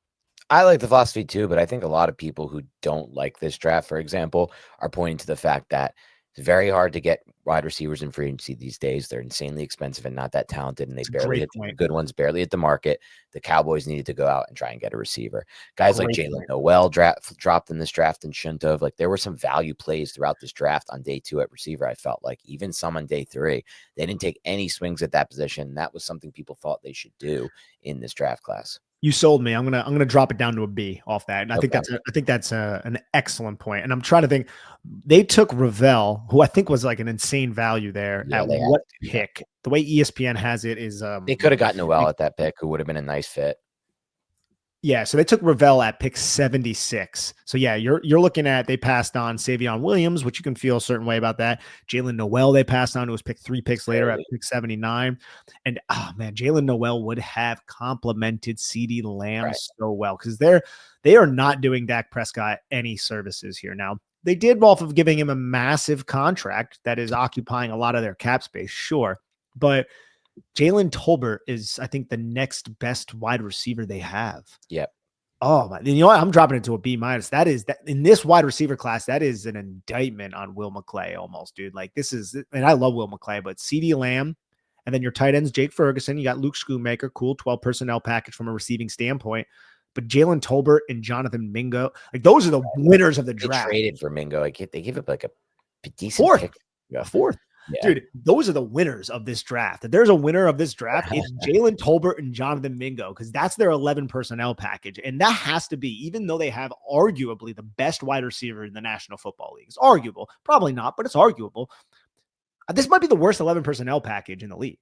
Speaker 1: I like the philosophy too, but I think a lot of people who don't like this draft, for example, are pointing to the fact that it's very hard to get wide receivers in free agency these days. They're insanely expensive and not that talented, and they barely hit the good ones, barely hit the market. The Cowboys needed to go out and try and get a receiver. Guys like Jalen Noel dropped in this draft and shouldn't have. Like, there were some value plays throughout this draft on day 2 at receiver. I felt like even some on day 3, they didn't take any swings at that position. That was something people thought they should do in this draft class.
Speaker 2: You sold me. I'm gonna drop it down to a B off that, and I think that's an excellent point. And I'm trying to think. They took Ravel, who I think was like an insane value there. At what pick? The way ESPN has it is
Speaker 1: they could have got Noel at that pick, who would have been a nice fit.
Speaker 2: Yeah, so they took Ravel at pick 76. So yeah, you're looking at, they passed on Savion Williams, which you can feel a certain way about that. Jalen Noel they passed on, who was picked 3 picks later at pick 79. And oh man, Jalen Noel would have complemented CeeDee Lamb so well, because they are not doing Dak Prescott any services here. Now, they did off of giving him a massive contract that is occupying a lot of their cap space, sure, but Jalen Tolbert is, I think, the next best wide receiver they have.
Speaker 1: Yep.
Speaker 2: Oh my! You know what? I'm dropping it to a B-. That is that in this wide receiver class. That is an indictment on Will McClay, almost, dude. Like, this is, and I love Will McClay, but CeeDee Lamb, and then your tight ends, Jake Ferguson. You got Luke Schoonmaker, cool 12 personnel package from a receiving standpoint. But Jalen Tolbert and Jonathan Mingo, like, those are the winners of the draft.
Speaker 1: They traded for Mingo. Like, they gave up like a decent pick.
Speaker 2: A fourth. Yeah. Dude, those are the winners of this draft. If there's a winner of this draft, it's Jalen Tolbert and Jonathan Mingo, because that's their 11 personnel package. And that has to be, even though they have arguably the best wide receiver in the National Football League. It's arguable. Probably not, but it's arguable. This might be the worst 11 personnel package in the league.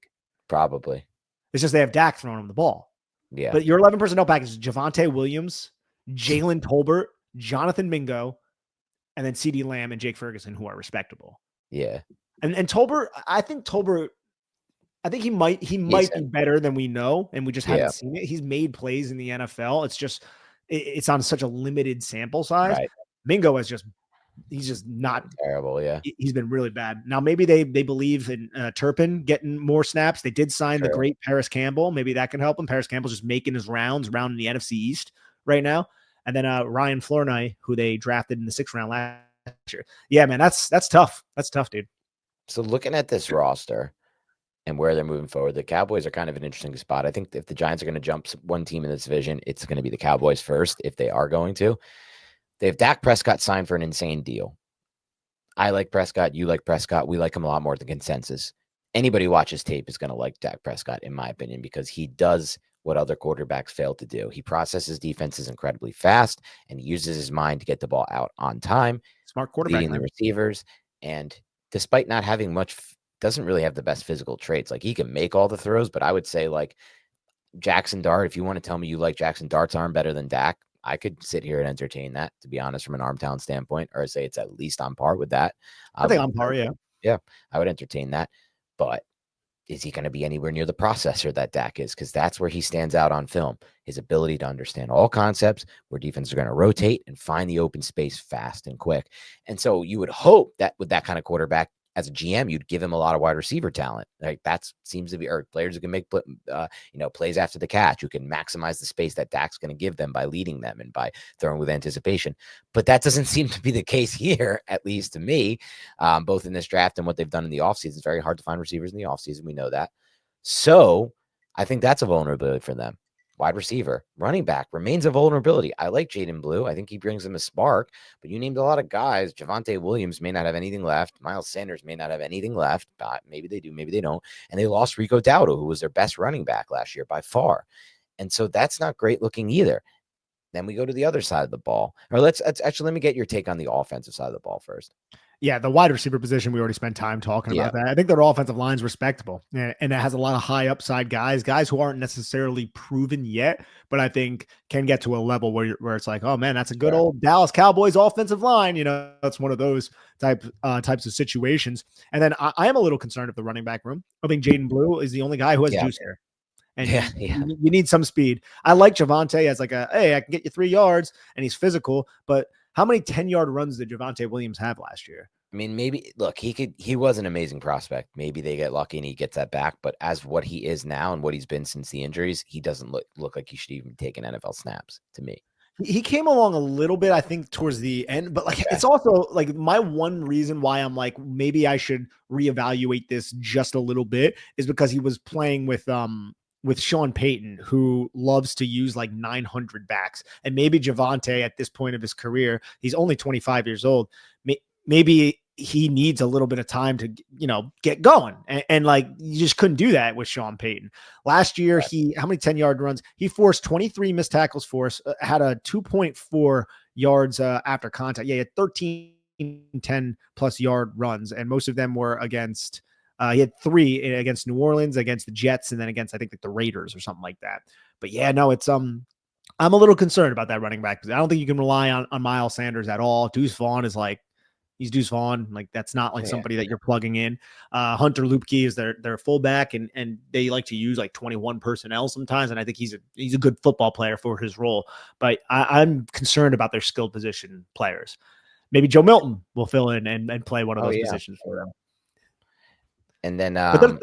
Speaker 1: Probably.
Speaker 2: It's just they have Dak throwing him the ball.
Speaker 1: Yeah.
Speaker 2: But your 11 personnel package is Javonte Williams, Jalen Tolbert, Jonathan Mingo, and then CeeDee Lamb and Jake Ferguson, who are respectable.
Speaker 1: Yeah.
Speaker 2: And Tolbert, I think he might be better than we know, and we just haven't seen it. He's made plays in the NFL. It's just it's on such a limited sample size.
Speaker 1: Right.
Speaker 2: Mingo he's just not
Speaker 1: terrible. Yeah,
Speaker 2: he's been really bad. Now maybe they believe in Turpin getting more snaps. They did sign the great Paris Campbell. Maybe that can help him. Paris Campbell's just making his rounds around in the NFC East right now. And then Ryan Flournoy, who they drafted in the 6th round last year. Yeah, man, that's tough. That's tough, dude.
Speaker 1: So looking at this roster and where they're moving forward, the Cowboys are kind of an interesting spot. I think if the Giants are going to jump one team in this division, it's going to be the Cowboys first, if they are going to. They have Dak Prescott signed for an insane deal. I like Prescott. You like Prescott. We like him a lot more than consensus. Anybody who watches tape is going to like Dak Prescott, in my opinion, because he does what other quarterbacks fail to do. He processes defenses incredibly fast, and he uses his mind to get the ball out on time.
Speaker 2: Smart quarterback.
Speaker 1: Leading the receivers, and despite not having much, doesn't really have the best physical traits. Like, he can make all the throws, but I would say, like, Jackson Dart, if you want to tell me you like Jackson Dart's arm better than Dak, I could sit here and entertain that, to be honest, from an arm talent standpoint, or say it's at least on par with that.
Speaker 2: I think on par, yeah.
Speaker 1: Yeah, I would entertain that. But is he going to be anywhere near the processor that Dak is? Because that's where he stands out on film. His ability to understand all concepts, where defenses are going to rotate and find the open space fast and quick. And so you would hope that with that kind of quarterback, as a GM, you'd give him a lot of wide receiver talent. Like that seems to be, or players who can make, plays after the catch, who can maximize the space that Dak's going to give them by leading them and by throwing with anticipation. But that doesn't seem to be the case here, at least to me, both in this draft and what they've done in the offseason. It's very hard to find receivers in the offseason. We know that. So I think that's a vulnerability for them. Wide receiver, running back remains a vulnerability. I like Jaden Blue. I think he brings them a spark, but you named a lot of guys. Javonte Williams may not have anything left. Miles Sanders may not have anything left. But maybe they do, maybe they don't. And they lost Rico Dowdle, who was their best running back last year by far. And so that's not great looking either. Then we go to the other side of the ball. Or let's actually, let me get your take on the offensive side of the ball first.
Speaker 2: Yeah, the wide receiver position, we already spent time talking about that. I think their offensive line's respectable, and it has a lot of high upside guys who aren't necessarily proven yet, but I think can get to a level where it's like, oh man, that's a good old Dallas Cowboys offensive line. That's one of those types of situations. And then I am a little concerned of the running back room. I think Jaden Blue is the only guy who has juice here. And you need some speed. I like Javonte as like hey, I can get you 3 yards, and he's physical, but how many 10-yard runs did Javonte Williams have last year?
Speaker 1: I mean, maybe look, he was an amazing prospect. Maybe they get lucky and he gets that back. But as what he is now and what he's been since the injuries, he doesn't look like he should even take an NFL snaps to me.
Speaker 2: He came along a little bit, I think, towards the end, but it's also like my one reason why I'm like, maybe I should reevaluate this just a little bit is because he was playing with Sean Payton, who loves to use like 900 backs. And maybe Javonte at this point of his career, he's only 25 years old. Maybe he needs a little bit of time to, get going. And like, you just couldn't do that with Sean Payton. Last year, how many 10-yard runs? He forced 23 missed tackles for us, had a 2.4 yards after contact. Yeah, he had 13 10-plus yard runs, and most of them were against he had 3 against New Orleans, against the Jets, and then against, I think, like the Raiders or something like that. But yeah, no, it's I'm a little concerned about that running back. I don't think you can rely on Miles Sanders at all. Deuce Vaughn is like, he's Deuce Vaughn. Like, that's not like somebody that you're plugging in. Hunter Lupke is their fullback, and they like to use like 21 personnel sometimes. And I think he's a good football player for his role. But I'm concerned about their skill position players. Maybe Joe Milton will fill in and play one of those positions for them.
Speaker 1: And then,
Speaker 2: but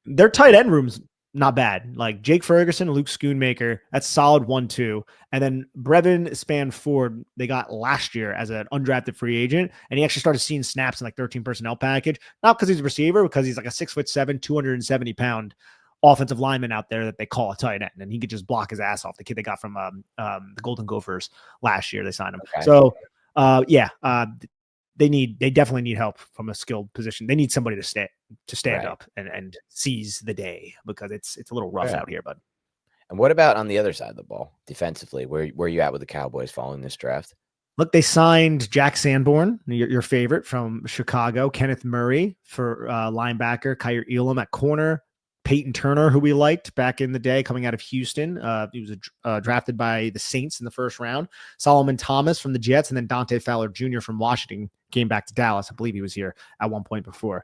Speaker 2: their tight end room's not bad. Like Jake Ferguson, Luke Schoonmaker, that's solid 1-2. And then Brevin Spanford, they got last year as an undrafted free agent, and he actually started seeing snaps in like 13 personnel package. Not because he's a receiver, because he's like a 6'7", 270-pound offensive lineman out there that they call a tight end, and he could just block his ass off. The kid they got from the Golden Gophers last year, they signed him. Okay. So they definitely need help from a skilled position. They need somebody to stand up and seize the day, because it's a little rough out here, bud.
Speaker 1: And what about on the other side of the ball, defensively? Where are you at with the Cowboys following this draft?
Speaker 2: Look, they signed Jack Sanborn, your favorite from Chicago, Kenneth Murray for linebacker, Kyer Elam at corner, Peyton Turner, who we liked back in the day coming out of Houston. He was drafted by the Saints in the first round. Solomon Thomas from the Jets, and then Dante Fowler Jr. from Washington came back to Dallas. I believe he was here at one point before.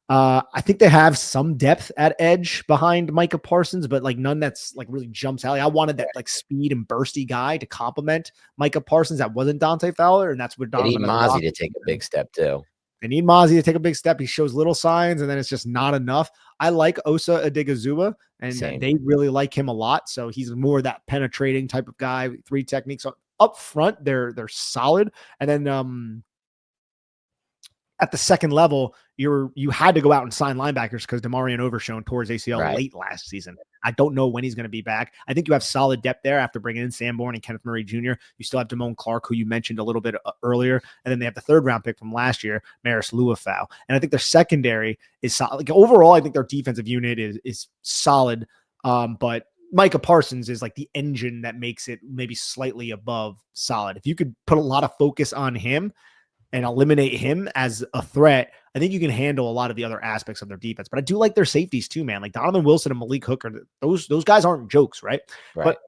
Speaker 2: I think they have some depth at edge behind Micah Parsons, but like none that's like really jumps out. Like, I wanted that like speed and bursty guy to complement Micah Parsons. That wasn't Dante Fowler, and that's what
Speaker 1: They need Mozzie to take a big step too.
Speaker 2: They need Mozzie to take a big step. He shows little signs, and then it's just not enough. I like Osa Adigizua, and they really like him a lot. So he's more that penetrating type of guy. 3 techniques up front. They're solid, and then at the second level, you had to go out and sign linebackers because Demarion Overshown tore his ACL late last season. I don't know when he's going to be back. I think you have solid depth there after bringing in Sanborn and Kenneth Murray Jr. You still have Damone Clark, who you mentioned a little bit earlier, and then they have the 3rd-round pick from last year, Maris Luafau. And I think their secondary is solid. Like, overall, I think their defensive unit is solid, but Micah Parsons is like the engine that makes it maybe slightly above solid. If you could put a lot of focus on him and eliminate him as a threat, I think you can handle a lot of the other aspects of their defense. But I do like their safeties too, man. Like Donovan Wilson and Malik Hooker, those guys aren't jokes, right? But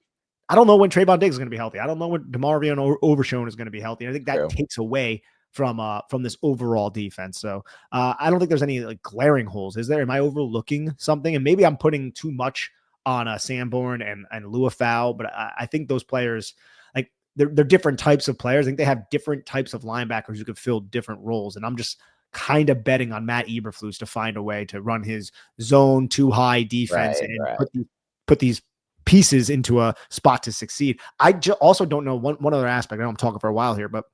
Speaker 2: I don't know when Trayvon Diggs is going to be healthy. I don't know when Demarion Overshown is going to be healthy. And I think that takes away from this overall defense. So I don't think there's any like glaring holes. Is there? Am I overlooking something? And maybe I'm putting too much on Sanborn and Luafau, but I think those players, like, they're different types of players. I think they have different types of linebackers who could fill different roles. And I'm just kind of betting on Matt Eberflus to find a way to run his zone too high defense and put these pieces into a spot to succeed. I also don't know one other aspect. I know I'm talking for a while here, but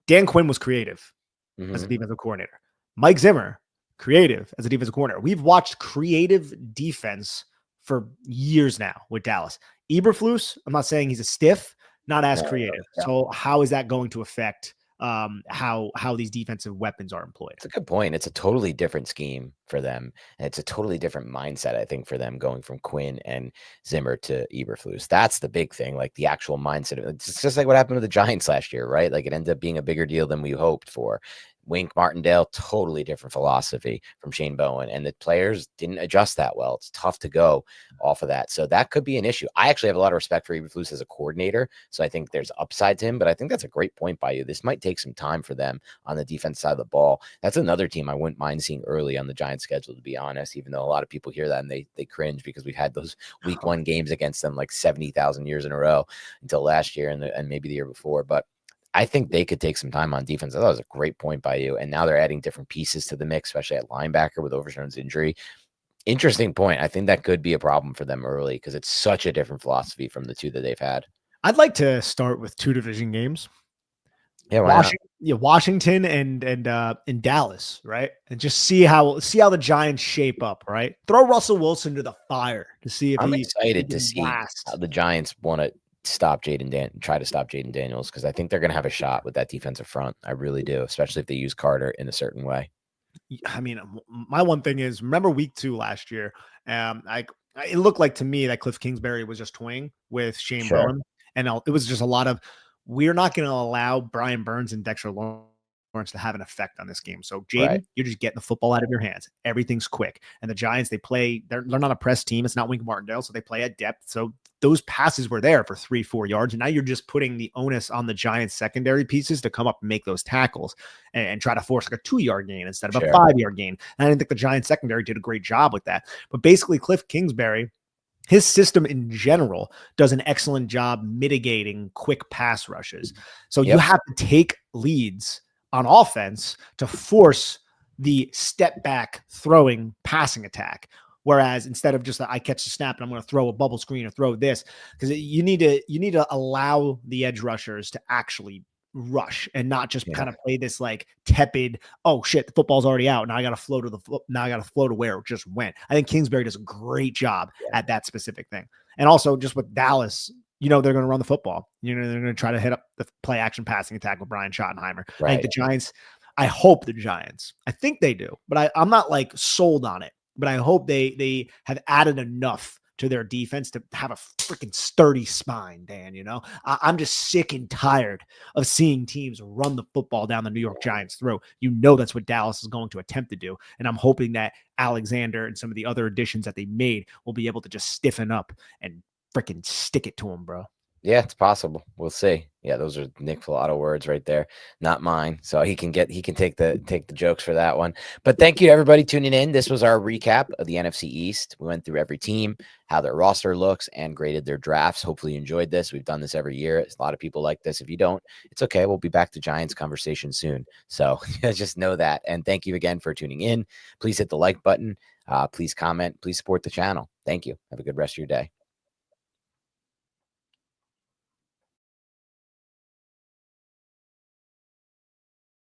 Speaker 2: Dan Quinn was creative as a defensive coordinator. Mike Zimmer, creative as a defensive coordinator. We've watched creative defense for years now with Dallas. Eberflus, I'm not saying he's a stiff, not as creative. So how is that going to affect how these defensive weapons are employed?
Speaker 1: It's a good point. It's a totally different scheme for them. And it's a totally different mindset, I think, for them going from Quinn and Zimmer to Eberflus. That's the big thing, like the actual mindset. It's just like what happened to the Giants last year, right? Like it ended up being a bigger deal than we hoped for. Wink Martindale, totally different philosophy from Shane Bowen, and the players didn't adjust that well. It's tough to go off of that. So that could be an issue. I actually have a lot of respect for Eberflus as a coordinator, so I think there's upside to him, but I think that's a great point by you. This might take some time for them on the defense side of the ball. That's another team I wouldn't mind seeing early on the Giants schedule, to be honest, even though a lot of people hear that and they cringe because we've had those week one games against them like 70,000 years in a row until last year and maybe the year before. But I think they could take some time on defense. I thought it was a great point by you. And now they're adding different pieces to the mix, especially at linebacker with Overshown's injury. Interesting point. I think that could be a problem for them early because it's such a different philosophy from the two that they've had.
Speaker 2: I'd like to start with 2 division games.
Speaker 1: Yeah,
Speaker 2: Washington and Dallas, right? And just see how the Giants shape up, right? Throw Russell Wilson to the fire to see if
Speaker 1: I'm excited to see how the Giants want to try to stop Jaden Daniels, because I think they're going to have a shot with that defensive front. I really do, especially if they use Carter in a certain way.
Speaker 2: I mean, my one thing is, remember week 2 last year? It looked like to me that Cliff Kingsbury was just toying with Shane Bowen, and it was just a lot of, we're not going to allow Brian Burns and Dexter Lawrence to have an effect on this game. So Jaden, you're just getting the football out of your hands. Everything's quick. And the Giants, they're not a press team. It's not Wink Martindale, so they play at depth. So those passes were there for 3-4 yards. And now you're just putting the onus on the Giants secondary pieces to come up and make those tackles and try to force like a 2-yard gain instead of a 5-yard gain. And I didn't think the Giants secondary did a great job with that. But basically Cliff Kingsbury, his system in general does an excellent job mitigating quick pass rushes. So you have to take leads on offense to force the step back throwing passing attack. Whereas instead of just I catch the snap and I'm going to throw a bubble screen or throw this, because you need to allow the edge rushers to actually rush and not just kind of play this like tepid, oh shit, the football's already out. Now I got to flow to where it just went. I think Kingsbury does a great job at that specific thing. And also just with Dallas, they're going to run the football. They're going to try to hit up the play action passing attack with Brian Schottenheimer. I think the Giants, I think they do, but I'm not like sold on it, but I hope they have added enough to their defense to have a freaking sturdy spine, Dan. I'm just sick and tired of seeing teams run the football down the New York Giants' throat. That's what Dallas is going to attempt to do. And I'm hoping that Alexander and some of the other additions that they made will be able to just stiffen up and freaking stick it to him, bro.
Speaker 1: Yeah, it's possible. We'll see. Yeah, those are Nick Filato words right there, not mine. So he can take the jokes for that one. But thank you to everybody tuning in. This was our recap of the NFC East. We went through every team, how their roster looks, and graded their drafts. Hopefully you enjoyed this. We've done this every year. A lot of people like this. If you don't, it's okay. We'll be back to Giants conversation soon. So just know that. And thank you again for tuning in. Please hit the like button. Please comment. Please support the channel. Thank you. Have a good rest of your day.